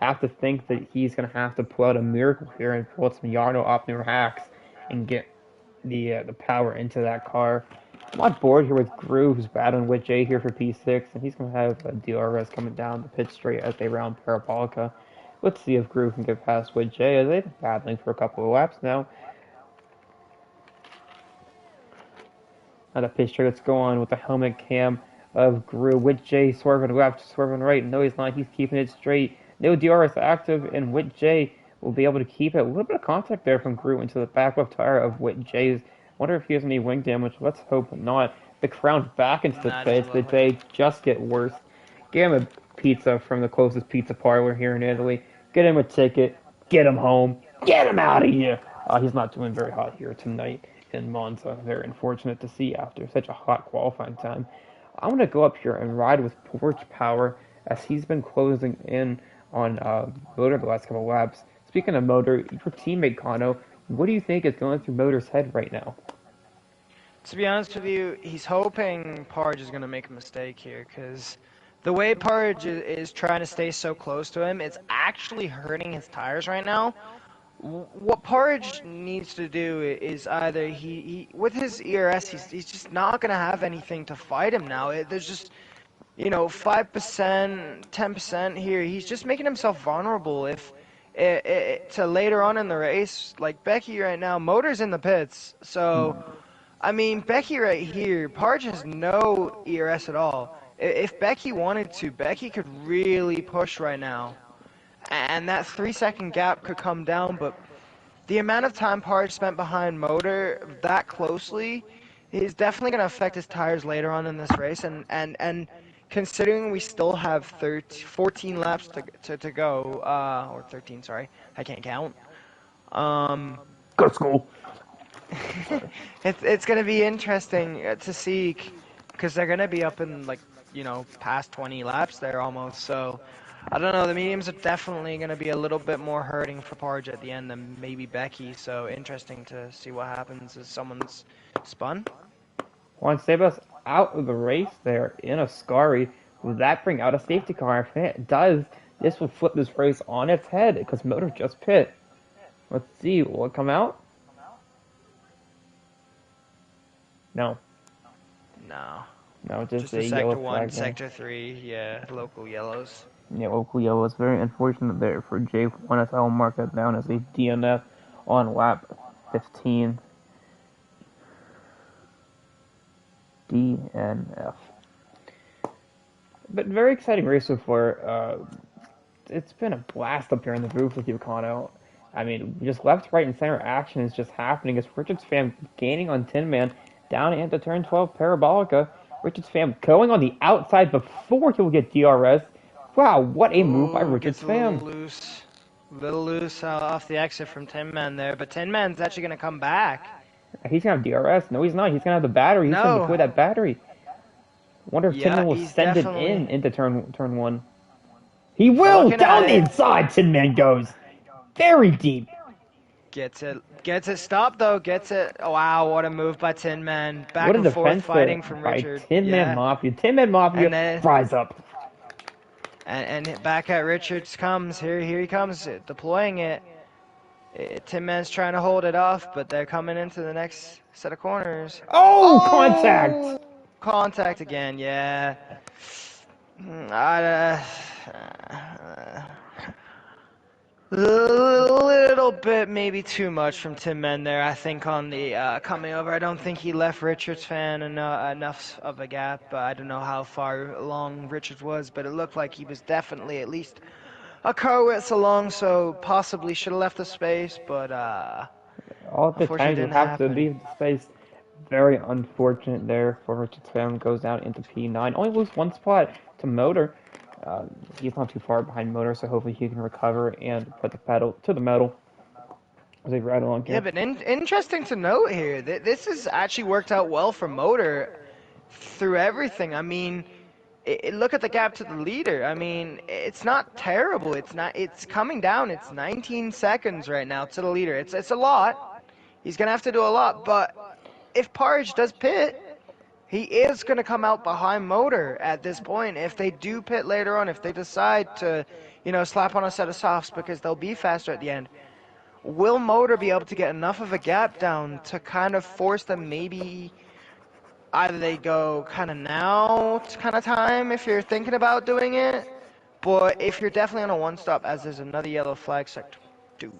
have to think that he's going to have to pull out a miracle here and pull some Yarno off new hacks and get the power into that car. I'm on board here with Gru, who's battling with Jay here for P6, and he's going to have DRS coming down the pit straight as they round Parabolica. Let's see if Gru can get past with Jay, as they've been battling for a couple of laps now. The pit straight, let's go on with the helmet cam of Gru with Jay swerving left, swerving right. No, he's not. He's keeping it straight. No DRS active, and Wit J will be able to keep it. A little bit of contact there from Gru into the back left tire of Wit J's. Wonder if he has any wing damage. Let's hope not. The crown back into the pits. The day just get worse. Get him a pizza from the closest pizza parlor here in Italy. Get him a ticket. Get him home. Get him out of here. He's not doing very hot here tonight in Monza. Very unfortunate to see after such a hot qualifying time. I'm going to go up here and ride with Porch Power as he's been closing in on Motor the last couple of laps. Speaking of Motor, your teammate Kano, what do you think is going through Motor's head right now? To be honest with you, he's hoping Parge is going to make a mistake here, because the way Parge is trying to stay so close to him, it's actually hurting his tires right now. What Parge needs to do is either he with his ERS, he's just not going to have anything to fight him now. There's just, 5%, 10% here. He's just making himself vulnerable if to later on in the race. Like Becky right now, Motor's in the pits, so I mean, Becky right here, Parge has no ERS at all. If Becky wanted to, Becky could really push right now. And that 3-second gap could come down, but the amount of time Parge spent behind Motor that closely is definitely going to affect his tires later on in this race. And considering we still have 14 laps to go, or 13, sorry, I can't count. Go to school. It's going to be interesting to see, because they're going to be up in, past 20 laps there almost, so I don't know, the mediums are definitely going to be a little bit more hurting for Parge at the end than maybe Becky, so interesting to see what happens as someone's spun. Juan Sebas out of the race there in a Scari. Will that bring out a safety car? If it does, this will flip this race on its head because Motor just pit. Let's see, will it come out? No. No, just a Sector yellow 1, flag Sector 3, yeah, local yellows. Yeah, local yellow is very unfortunate there for J1 as I'll mark that down as a DNF on lap 15. DNF. But very exciting race so far. It's been a blast up here in the booth with you, Kano. I mean, just left, right, and center action is just happening as Richards fam gaining on Tin Man down into turn 12 Parabolica. Richards fam going on the outside before he'll get DRS. Wow, what a move by Richards fam. Little loose off the exit from Tin Man there, but Tin Man's actually going to come back. He's going to have DRS. No, he's not. He's going to have the battery. He's going to deploy that battery. Wonder if Tin Man will send it into turn 1. He will! Down the inside, Tin Man goes. Very deep. Gets it stopped though, gets it. Oh, wow, what a move by Tin Man. Back and forth fighting from Richard. Tin Man Mafia. Tin Man Mafia fries up. And back at Richards comes. Here he comes, deploying it. Tin Man's trying to hold it off, but they're coming into the next set of corners. Oh, contact! Contact again, yeah. A little bit, maybe too much from Tin Man there, I think, on the coming over. I don't think he left Richards fan enough of a gap. I don't know how far along Richards was, but it looked like he was definitely at least a car width along, so possibly should have left the space, but all the time you have to leave the space. Very unfortunate there for Richards fan. Goes down into P9. Only lose one spot to Motor. He's not too far behind Motor, so hopefully he can recover and put the pedal to the metal as they ride along here. Yeah, but interesting to note here, this has actually worked out well for Motor through everything. I mean, look at the gap to the leader. I mean, it's not terrible. It's not. It's coming down. It's 19 seconds right now to the leader. It's a lot. He's gonna have to do a lot. But if Parge does pit, he is gonna come out behind Motor at this point. If they do pit later on, if they decide to, slap on a set of softs because they'll be faster at the end, will Motor be able to get enough of a gap down to kind of force them maybe? Either they go kind of now kind of time if you're thinking about doing it, but if you're definitely on a one stop, as there's another yellow flag sector 2.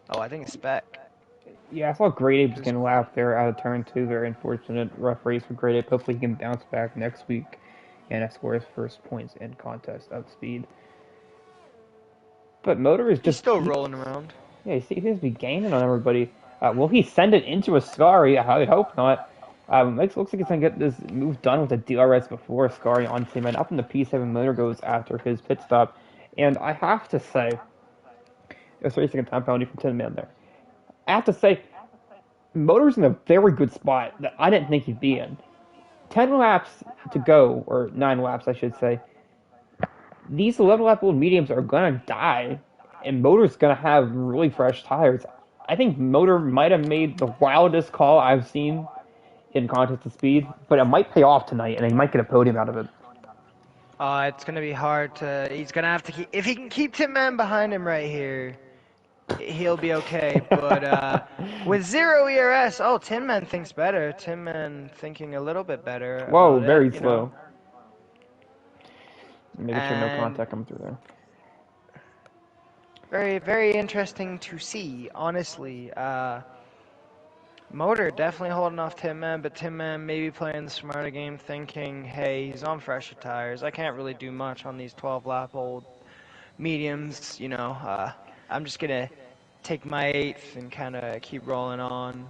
Oh, I think it's spec. Yeah, I saw Grade Ape was Just getting lapped there out of turn 2. Very unfortunate. Rough race for Grade Ape. Hopefully he can bounce back next week and score his first points in contest of speed. But Motor is he's just... still rolling around. Yeah, he seems to be gaining on everybody. Will he send it into a Scary? I hope not. Looks like he's going to get this move done with the DRS before Scary on team, and up in the P7 Motor goes after his pit stop. And I have to say, there's 30-second time penalty for Tin Man there. I have to say, Motor's in a very good spot that I didn't think he'd be in. 10 laps to go, or 9 laps, I should say. These 11-lap old mediums are going to die, and Motor's going to have really fresh tires. I think Motor might have made the wildest call I've seen in contest of speed, but it might pay off tonight, and he might get a podium out of it. It's gonna be hard to. He's gonna have to keep. If he can keep Tin Man behind him right here, he'll be okay. But with 0 ERS, oh, Tin Man thinks better. Tin Man thinking a little bit better Whoa, about very it, slow. Making sure no And contact coming through there. very, very interesting to see, honestly. Motor definitely holding off Tin Man, but Tin Man maybe playing the smarter game, thinking, hey, he's on fresher tires. I can't really do much on these 12-lap old mediums. I'm just gonna take my 8th and kind of keep rolling on,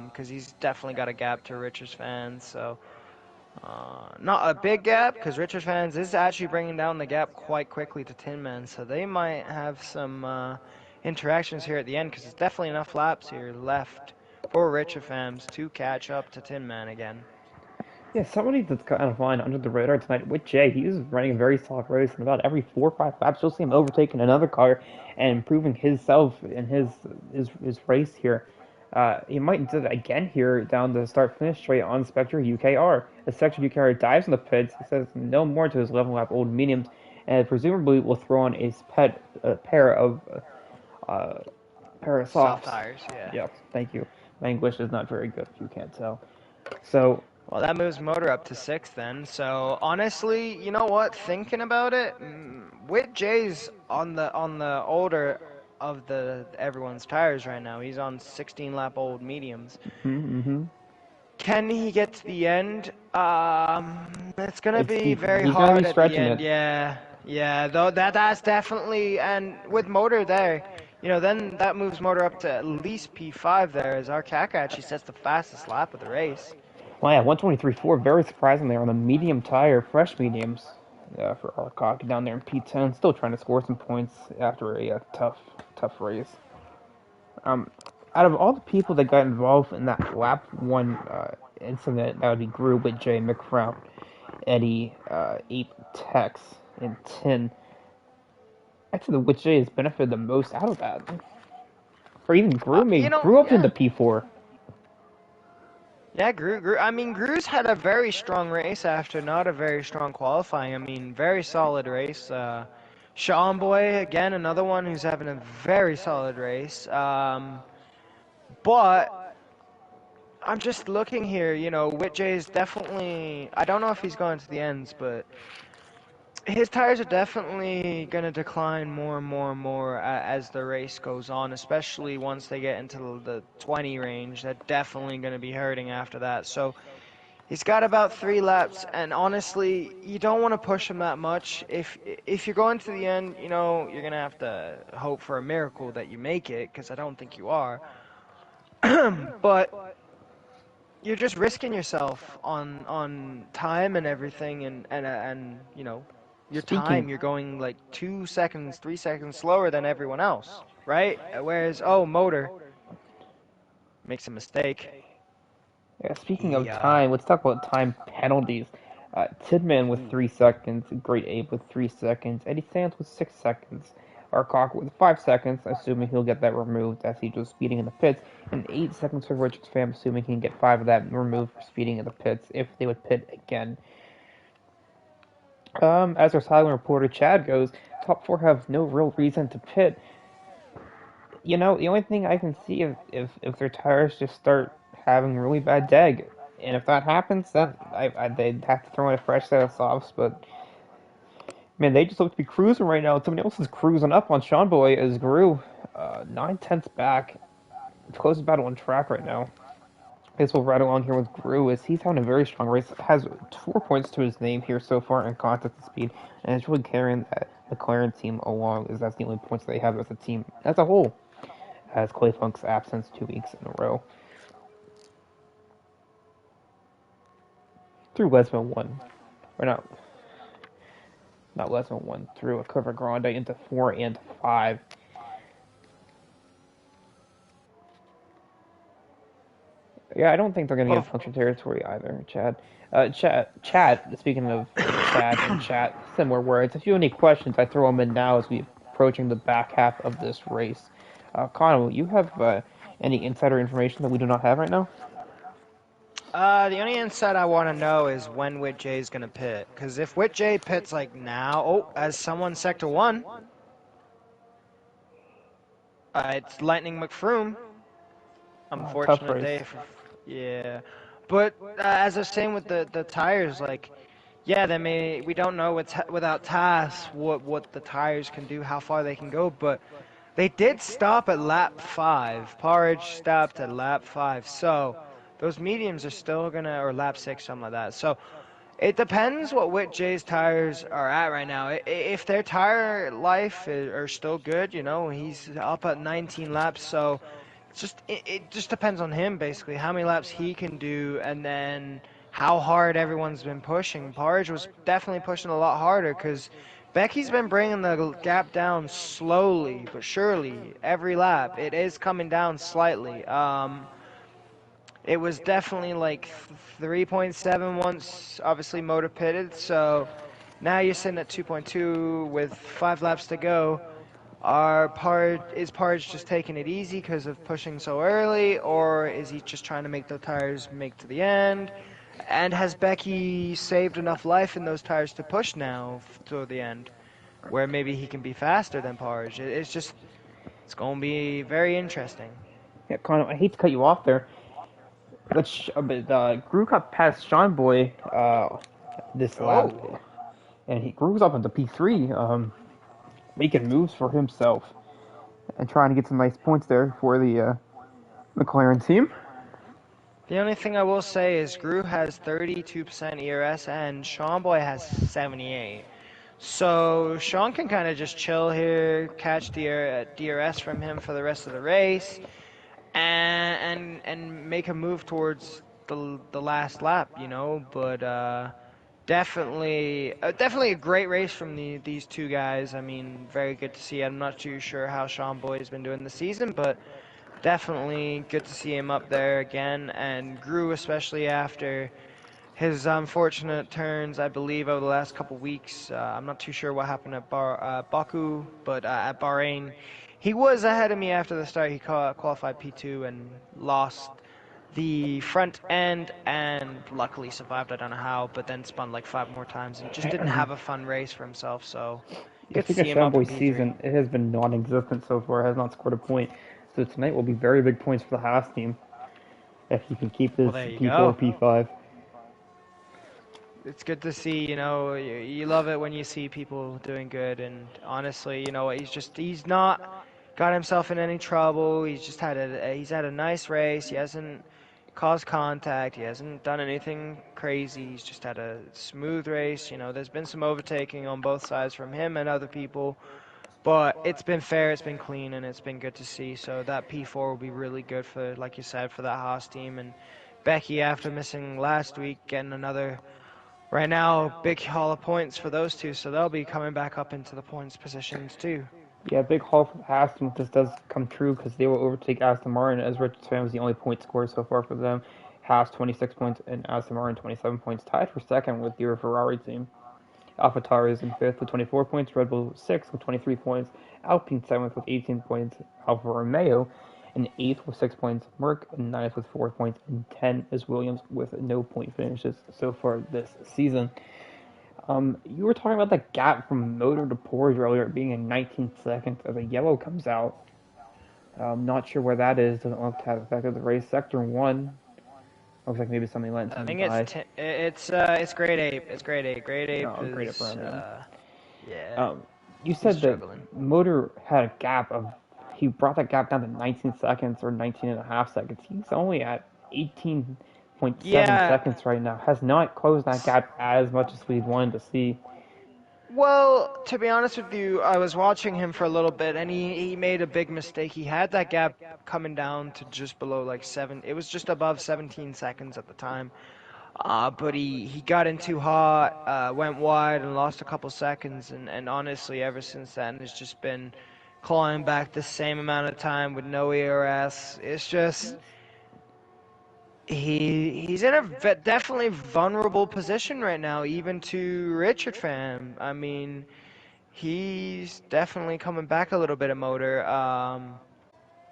because he's definitely got a gap to Richards fans. So not a big gap, because Richards fans is actually bringing down the gap quite quickly to Tin Man. So they might have some interactions here at the end, because there's definitely enough laps here left for Richard fans to catch up to Tin Man again. Yeah, somebody that's kind of flying under the radar tonight with Jay. He was running a very solid race, and about every 4 or 5 laps, you'll see him overtaking another car and improving himself in his race here. He might do that again here down the start-finish straight on Spectre UKR. As Spectre UKR dives in the pits, he says no more to his 11-lap old mediums, and presumably will throw on a pair of Soft softs. tires, yeah. Yes, thank you. My English is not very good, if you can't tell. So Well, that moves Motor up to 6th then. So honestly, you know what? Thinking about it, with Jay's on the older of everyone's tires right now. He's on 16-lap old mediums. mm-hmm. Can he get to the end? It's gonna be very He's gonna hard be at the stretching end. it. Yeah. Though that's definitely, and with Motor there, then that moves Motor up to at least P5 there, as our Kaka actually sets the fastest lap of the race. Well, yeah, 123.4, very surprising there on the medium tire, fresh mediums for Arcock down there in P10. Still trying to score some points after a tough race. Out of all the people that got involved in that lap 1 incident, that would be Gru with Jay McFrown, Eddie, Ape, Tex, and Tin. Actually, the which Jay has benefited the most out of that. Or even Gru grew up yeah. into P4. Yeah, Gru. I mean, Gru's had a very strong race after not a very strong qualifying. I mean, very solid race. Sean Boy, again, another one who's having a very solid race. But I'm just looking here, Whitjay is definitely, I don't know if he's going to the ends, but his tires are definitely going to decline more and more and more as the race goes on, especially once they get into the 20 range. They're definitely going to be hurting after that. So he's got about 3 laps, and honestly, you don't want to push him that much. If you're going to the end, you're going to have to hope for a miracle that you make it, because I don't think you are. But you're just risking yourself on time and everything, and your time, you're going like 2 seconds, 3 seconds slower than everyone else, right? Whereas, Motor makes a mistake. Yeah, speaking of time, let's talk about time penalties. Tidman with 3 seconds, Great Ape with 3 seconds, Eddie Sands with 6 seconds, Arcock with 5 seconds, assuming he'll get that removed as he's just speeding in the pits, and 8 seconds for Richard's fam, assuming he can get 5 of that removed for speeding in the pits if they would pit again. As our silent reporter Chad goes, top 4 have no real reason to pit. You know, the only thing I can see is if their tires just start having really bad deg. And if that happens, then they'd have to throw in a fresh set of softs, but man, they just look to be cruising right now. Somebody else is cruising up on Sean Boy as Gru, 9 tenths back. It's closest battle on track right now. I guess we'll ride along here with Gru as he's having a very strong race. Has 4 points to his name here so far in contest speed, and it's really carrying that McLaren team along as that's the only points they have as a team as a whole. As Clay Funk's absence 2 weeks in a row. Through Lesmo 1. Or not Lesmo 1. Through a Cover Grande into 4 and 5. Yeah, I don't think they're going to get function territory either, Chad. Chad, speaking of Chad and chat, similar words. If you have any questions, I throw them in now as we're approaching the back half of this race. Connell, you have any insider information that we do not have right now? The only insight I want to know is when Whit J's going to pit. Because if Whit J pits like now, as someone Sector 1, it's Lightning McFroome. Unfortunate day for, yeah. But as I was saying with the tires, like, yeah, we don't know without TAS what the tires can do, how far they can go, but they did stop at lap 5. Porridge stopped at lap 5, so those mediums are still gonna, or lap 6, something like that. So it depends what Whit J's tires are at right now. If their tire life are still good, you know, he's up at 19 laps, so it just depends on him basically, how many laps he can do, and then how hard everyone's been pushing. Porridge was definitely pushing a lot harder because Becky's been bringing the gap down slowly but surely every lap. It is coming down slightly. It was definitely like 3.7 once obviously motor pitted, so now you're sitting at 2.2 with 5 laps to go. Is Parge just taking it easy because of pushing so early, or is he just trying to make the tires make to the end? And has Becky saved enough life in those tires to push now to the end, where maybe he can be faster than Parge? It's going to be very interesting. Yeah, Connor, I hate to cut you off there. Gru got past Sean Boy this lap, and Gru's up into P3, making moves for himself and trying to get some nice points there for the McLaren team. The only thing I will say is Gru has 32% ERS and Sean Boy has 78. So Sean can kind of just chill here, catch DRS from him for the rest of the race, and make a move towards the last lap, you know. But definitely a great race from these two guys. I mean, very good to see. I'm not too sure how Sean Boy's been doing this season, but definitely good to see him up there again, and Gru especially after his unfortunate turns, I believe, over the last couple weeks. I'm not too sure what happened at Baku, but at Bahrain, he was ahead of me after the start. He qualified P2 and lost the front end and luckily survived. I don't know how, but then spun like 5 more times and just didn't have a fun race for himself. So good to see him up in P3. Season, it has been non-existent so far. Has not scored a point. So tonight will be very big points for the Haas team if he can keep this P4, P5. It's good to see, you know, you love it when you see people doing good, and honestly, you know, he's not got himself in any trouble. He's had a nice race. He hasn't caused contact. He hasn't done anything crazy. He's just had a smooth race. You know, there's been some overtaking on both sides from him and other people, but it's been fair, it's been clean, and it's been good to see. So that P4 will be really good for, like you said, for that Haas team. And Becky, after missing last week, getting another, right now, big haul of points for those two. So they'll be coming back up into the points positions too. Yeah, big haul for the Haas if this does come true, because they will overtake Aston Martin, as Richard's fan was the only point scorer so far for them. Haas 26 points, and Aston Martin 27 points, tied for second with your Ferrari team. AlphaTauri is in fifth with 24 points, Red Bull sixth with 23 points, Alpine seventh with 18 points, Alfa Romeo in eighth with 6 points, Merc in ninth with 4 points, and 10 is Williams with no point finishes so far this season. You were talking about the gap from motor to Porsche earlier being in 19 seconds as a yellow comes out. I'm not sure where that is. Doesn't look to have affected the race. Sector one looks like maybe somebody letting I somebody think by. it's grade ape. It's grade ape. Grade ape Oh, great for is him. yeah, Um, you he's said that struggling. motor had a gap of. He brought that gap down to 19 seconds or 19 and a half seconds. He's only at 18.7 Yeah. seconds right now. Has not closed that gap as much as we'd wanted to see. Well, to be honest with you, I was watching him for a little bit, and he made a big mistake. He had that gap coming down to just below like seven. It was just above 17 seconds at the time. But he got in too hot, went wide, and lost a couple seconds. And honestly, ever since then, it's just been clawing back the same amount of time with no ERS. It's just he's in a definitely vulnerable position right now, even to Richard Pham. I mean, he's definitely coming back a little bit of motor.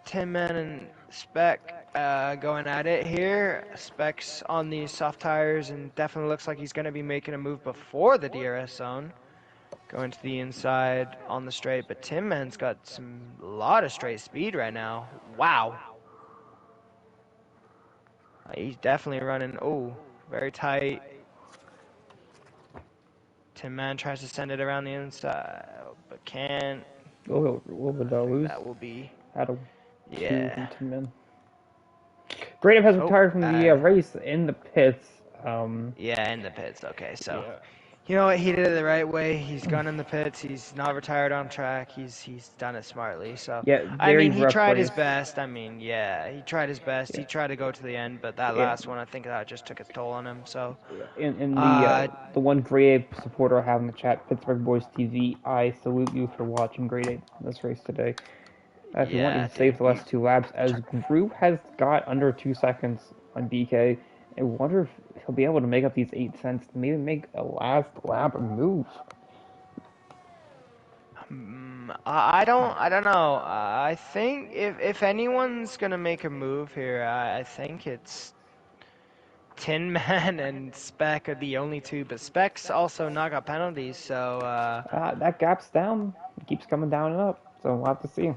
Tin Man and Spec going at it here. Spec's on these soft tires and definitely looks like he's going to be making a move before the DRS zone. Going to the inside on the straight, but Tin Man's got a lot of straight speed right now. Wow. He's definitely running, oh, very tight. Tin Man tries to send it around the inside, but can't. Will I think lose? that will be, Out of two yeah. from 10 men. Grady has Oh, retired from the race in the pits. yeah, in the pits. Okay, so Yeah. you know what? He did it the right way. He's gone in the pits. He's not retired on track. He's done it smartly. So, Yeah, I very mean, he rough tried his race. best. I mean, yeah, he tried his best. Yeah. He tried to go to the end, but that Yeah. last one, I think that just took its toll on him. So, In uh, the one grade A supporter I have in the chat, Pittsburgh Boys TV, I salute you for watching grade A in this race today. If you want, you yeah, can dude, save the last two laps, as Gru has got under 2 seconds on BK. I wonder if he'll be able to make up these 8 cents to maybe make a last lap move. I don't know. I think if anyone's gonna make a move here, I think it's Tin Man and Spec are the only two, but Spec's also not got penalties, so That gap's down. It keeps coming down and up, so we'll have to see.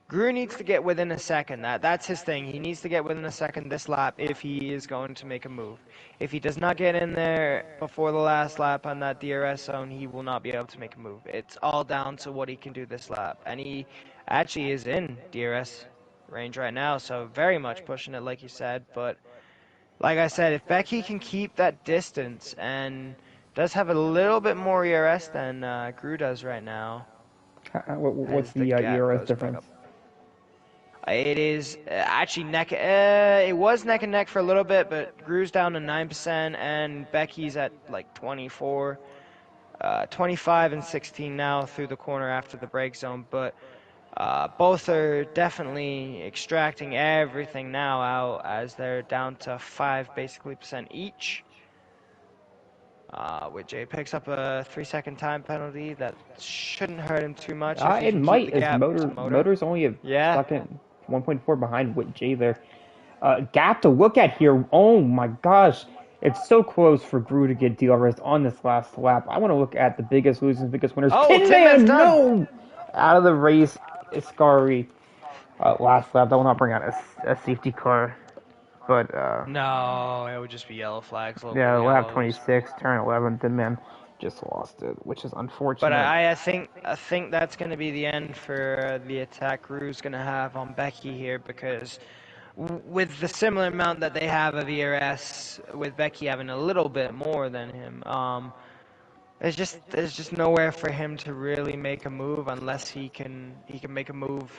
Greer needs to get within a second. That's his thing. He needs to get within a second this lap if he is going to make a move. If he does not get in there before the last lap on that DRS zone, he will not be able to make a move. It's all down to what he can do this lap. And he actually is in DRS range right now, so very much pushing it like you said. But like I said, if Becky can keep that distance and does have a little bit more ERS than Greer does right now What's as the the gap ERS goes back difference? up. It is actually neck. It was neck and neck for a little bit, but Gru's down to 9%, and Becky's at like 24, 25 and 16 now through the corner after the break zone. But both are definitely extracting everything now out as they're down to 5 basically percent each. Which Jay picks up a 3-second time penalty that shouldn't hurt him too much if he It can keep the might, as gap to motor. Motor's only a Yeah. second, 1.4 behind with J there. Gap to look at here. Oh my gosh. It's so close for Gru to get DRS on this last lap. I want to look at the biggest losers, biggest winners. Oh, Tin Tin Man's Man, done. no! Out of the race, Iscari. Last lap, that will not bring out a safety car. But, No, it would just be yellow flags, local yeah, lap yellows. 26, turn 11, Tin Man just lost it, which is But unfortunate. I think that's going to be the end for the attack Rue's going to have on Becky here because with the similar amount that they have of ERS, with Becky having a little bit more than him, there's just nowhere for him to really make a move unless he can make a move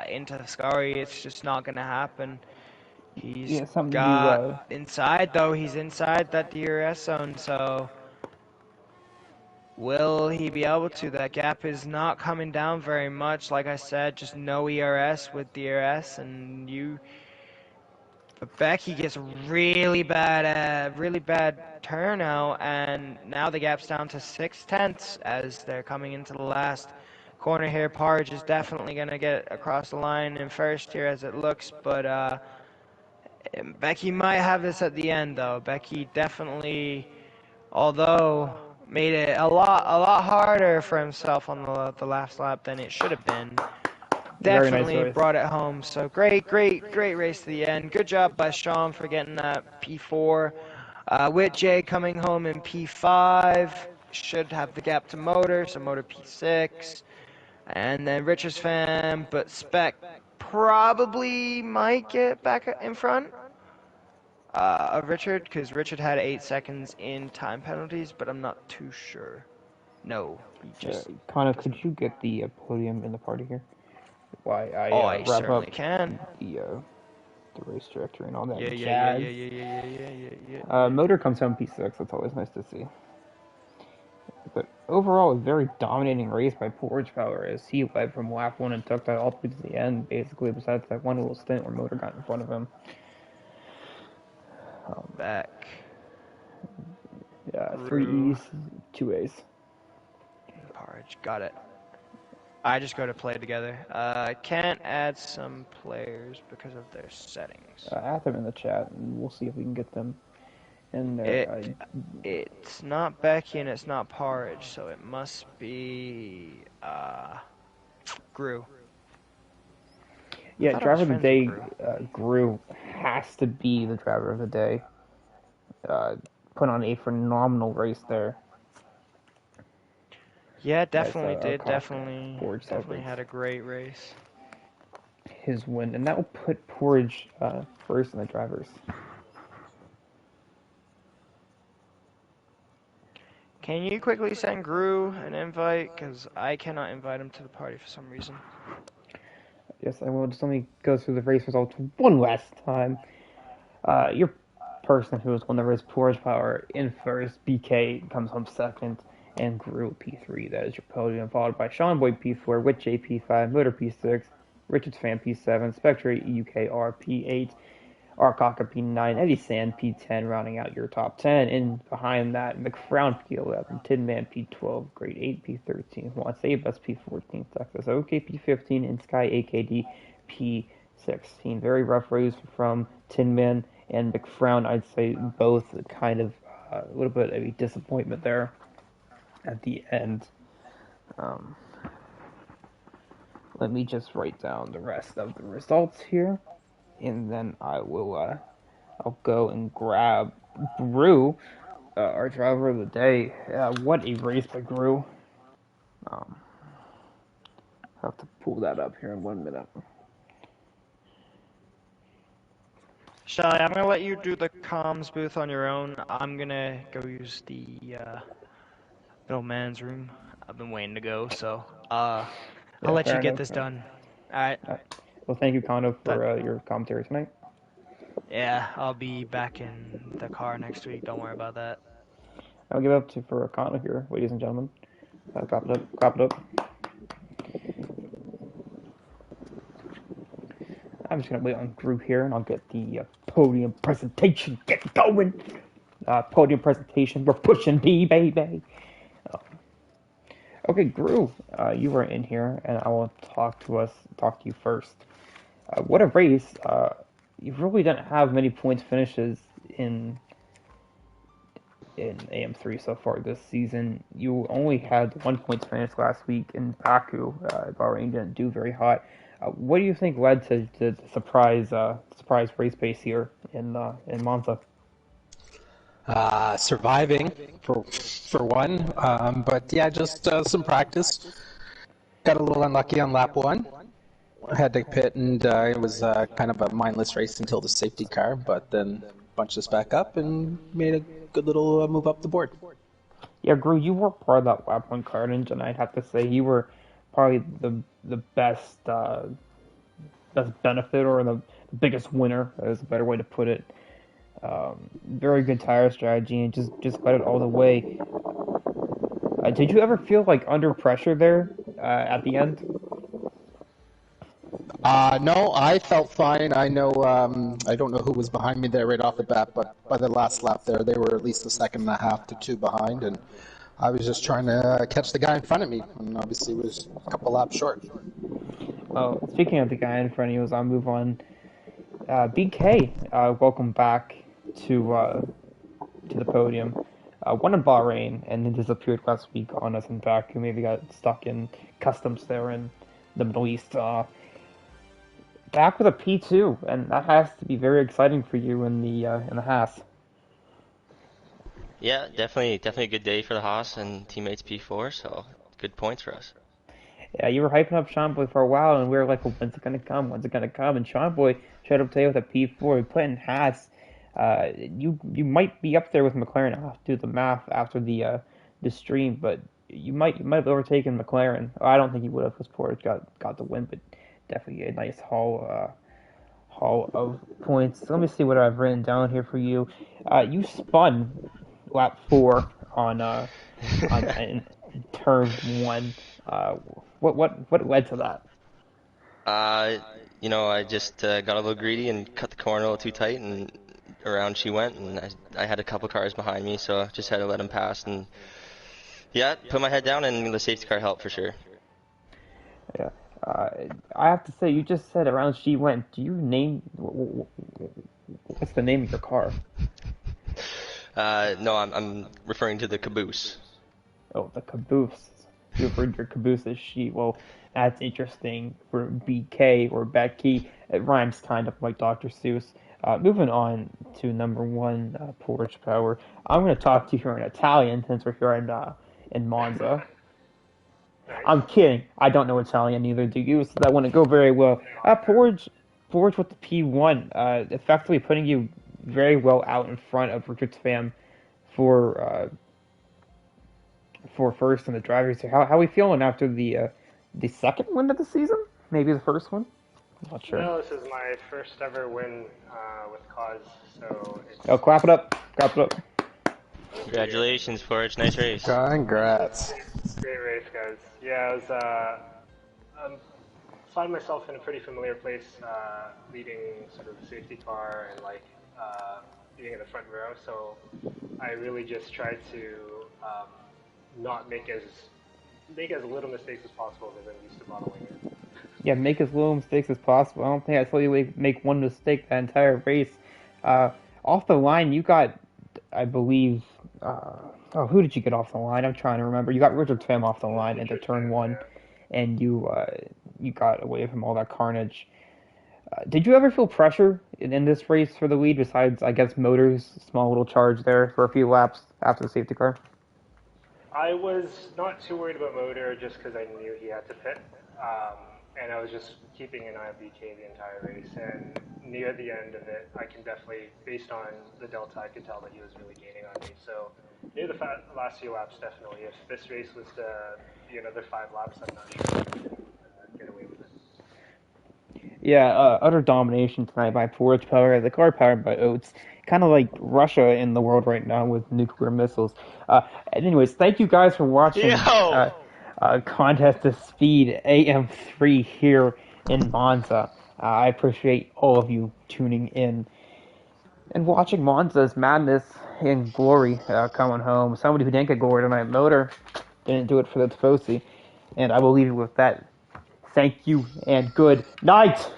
into Scary. It's just not going to happen. He's Yeah, something you, got inside though. He's inside that DRS zone, so Will he be able to? That gap is not coming down very much. Like I said, just no ERS with DRS, and you. But Becky gets really bad turnout, and now the gap's down to 6/10 as they're coming into the last corner here. Parge is definitely gonna get across the line in first here as it looks, but Becky might have this at the end though. Becky definitely, although made it a lot harder for himself on the last lap than it should have been. Very nice Definitely race. brought it home. So great race to the end. Good job by Sean for getting that P4. With Jay coming home in P5, should have the gap to Motor, so Motor P6. And then Richard's fan, but Spec probably might get back in front of Richard, because Richard had 8 seconds in time penalties, but I'm not too sure. No, he just Connor, could doesn't. you get the podium in the party here? Why Oh, I I wrap certainly up can. the race directory and all that Yeah, yeah, yeah, jazz. yeah, yeah, yeah, yeah, yeah, yeah, yeah. Motor comes home P6. That's always nice to see. But overall, a very dominating race by Porridge Power as he led from lap 1 and took that all the way to the end, basically, besides that one little stint where Motor got in front of him. Back. Yeah, 3 Rue. E's, 2 A's. Porridge. Got it. I just go to play together. I can't add some players because of their settings. Add them in the chat, and we'll see if we can get them in there. It's not Becky and it's not Porridge, so it must be Gru. Yeah, I thought I was driver of the friends with day, Gru. Gru has to be the driver of the day. Put on a phenomenal race there. Yeah, As definitely did. Porridge Definitely celebrates had a great race. his win, and that will put Porridge first in the drivers. Can you quickly send Gru an invite? Because I cannot invite him to the party for some reason. Yes, I will. Just let me go through the race results one last time. Your person who has won the race, Porridge Power, in first. BK comes home second, and Gru P3. That is your podium, followed by Sean Boyd P4, Witch J P5, Motor P6, Richards Fan P7, Spectre UKR P8, Arkaka P9, Eddie Sand P10, rounding out your top 10. And behind that, McFrown P11, Tin Man P12, Grade 8 P13, Juan Sabas P14, Texas OK P15, and Sky AKD P16. Very rough race from Tin Man and McFrown. I'd say both kind of a little bit of a disappointment there at the end. Um, Let me just write down the rest of the results here, and then I'll go and grab Gru, our driver of the day. What a race by Gru. Um, I'll have to pull that up here in 1 minute. Shelly, I'm gonna let you do the comms booth on your own. I'm gonna go use the middle man's room. I've been waiting to go, so I'll Yeah, let you fair get enough. this done. All right. Well, thank you, Kondo, That, for your commentary tonight. yeah, I'll be back in the car next week. Don't worry about that. I'll give it up to for Kondo here, ladies and gentlemen. Clap it up, clap it up. I'm just gonna wait on Gru here, and I'll get the podium presentation. Get going. Podium presentation. We're pushing B, baby. Okay, Gru, you were in here, and I will talk to you first. What a race! You really didn't have many points finishes in AM3 so far this season. You only had 1 point finish last week in Baku. Bahrain didn't do very hot. What do you think led to the surprise race pace here in Monza? Surviving for one, but yeah, just some practice. Got a little unlucky on lap one. Had to pit, and it was kind of a mindless race until the safety car, but then bunched us back up and made a good little move up the board. Yeah, Gru, you were part of that lap one carnage, and I'd have to say you were probably the best benefit or the biggest winner. Is a better way to put it. Very good tire strategy and just got it all the way. Did you ever feel like under pressure there at the end? No, I felt fine. I know, I don't know who was behind me there right off the bat, but by the last lap there, they were at least a second and a half to two behind, and I was just trying to catch the guy in front of me, and obviously was a couple laps short. Well, speaking of the guy in front of you, I'll move on. BK, welcome back to the podium. Won in Bahrain and then disappeared last week on us in Baku. Maybe got stuck in customs there in the Middle East. Back with a P2, and that has to be very exciting for you in the Haas. Yeah, definitely a good day for the Haas and teammates P4, so good points for us. Yeah, you were hyping up Sean Boy for a while, and we were like, well, when's it gonna come? When's it gonna come? And Sean Boy showed up today with a P4. We put in Haas. You might be up there with McLaren. I'll have to do the math after the stream, but you might have overtaken McLaren. I don't think you would have because Porter got the win, but definitely a nice haul of points. So let me see what I've written down here for you. You spun lap 4 on in turn 1. What led to that? Uh, I just got a little greedy and cut the corner a little too tight, and around she went, and I had a couple cars behind me, so I just had to let him pass, and yeah, put my head down, and the safety car helped for sure. Yeah. I have to say, you just said around she went. Do you name what's the name of your car? No, I'm referring to the caboose. Oh, the caboose. You referred to your caboose as she. Well, that's interesting for BK or Becky. It rhymes kind of like Dr. Seuss. Moving on to number 1, Porch Power. I'm going to talk to you here in Italian since we're here in Monza. I'm kidding. I don't know Italian, neither do you, so that wouldn't go very well. Forge with the P1, effectively putting you very well out in front of Richard's fam for first in the drivers. How are we feeling after the second win of the season? Maybe the first one? I'm not sure. No, this is my first ever win with Cause, so it's... Oh, clap it up. Clap it up. Congratulations, Forge. Nice race. Congrats. Great race, guys. Yeah, I was find myself in a pretty familiar place, leading sort of a safety car and being in the front row. So I really just tried to not make as little mistakes as possible because I'm used to bottling it. Yeah, make as little mistakes as possible. I don't think I saw you make one mistake that entire race. Off the line, you got, I believe, who did you get off the line? I'm trying to remember. You got Richard Tam off the line into turn 1, and you got away from all that carnage. Did you ever feel pressure in this race for the lead besides, I guess, Motors' small little charge there for a few laps after the safety car? I was not too worried about Motor just because I knew he had to pit. And I was just keeping an eye on BK the entire race. And near the end of it, I can definitely, based on the delta, I could tell that he was really gaining on me. So near the last few laps, definitely. If this race was to be another 5 laps, I'm not sure if I could get away with it. Yeah, utter domination tonight by Forge Power. The car powered by Oates. Kind of like Russia in the world right now with nuclear missiles. Anyways, thank you guys for watching. Contest of Speed AM3 here in Monza. I appreciate all of you tuning in and watching Monza's madness and glory coming home. Somebody who didn't get glory tonight, Motor, didn't do it for the Tifosi. And I will leave you with that. Thank you and good night!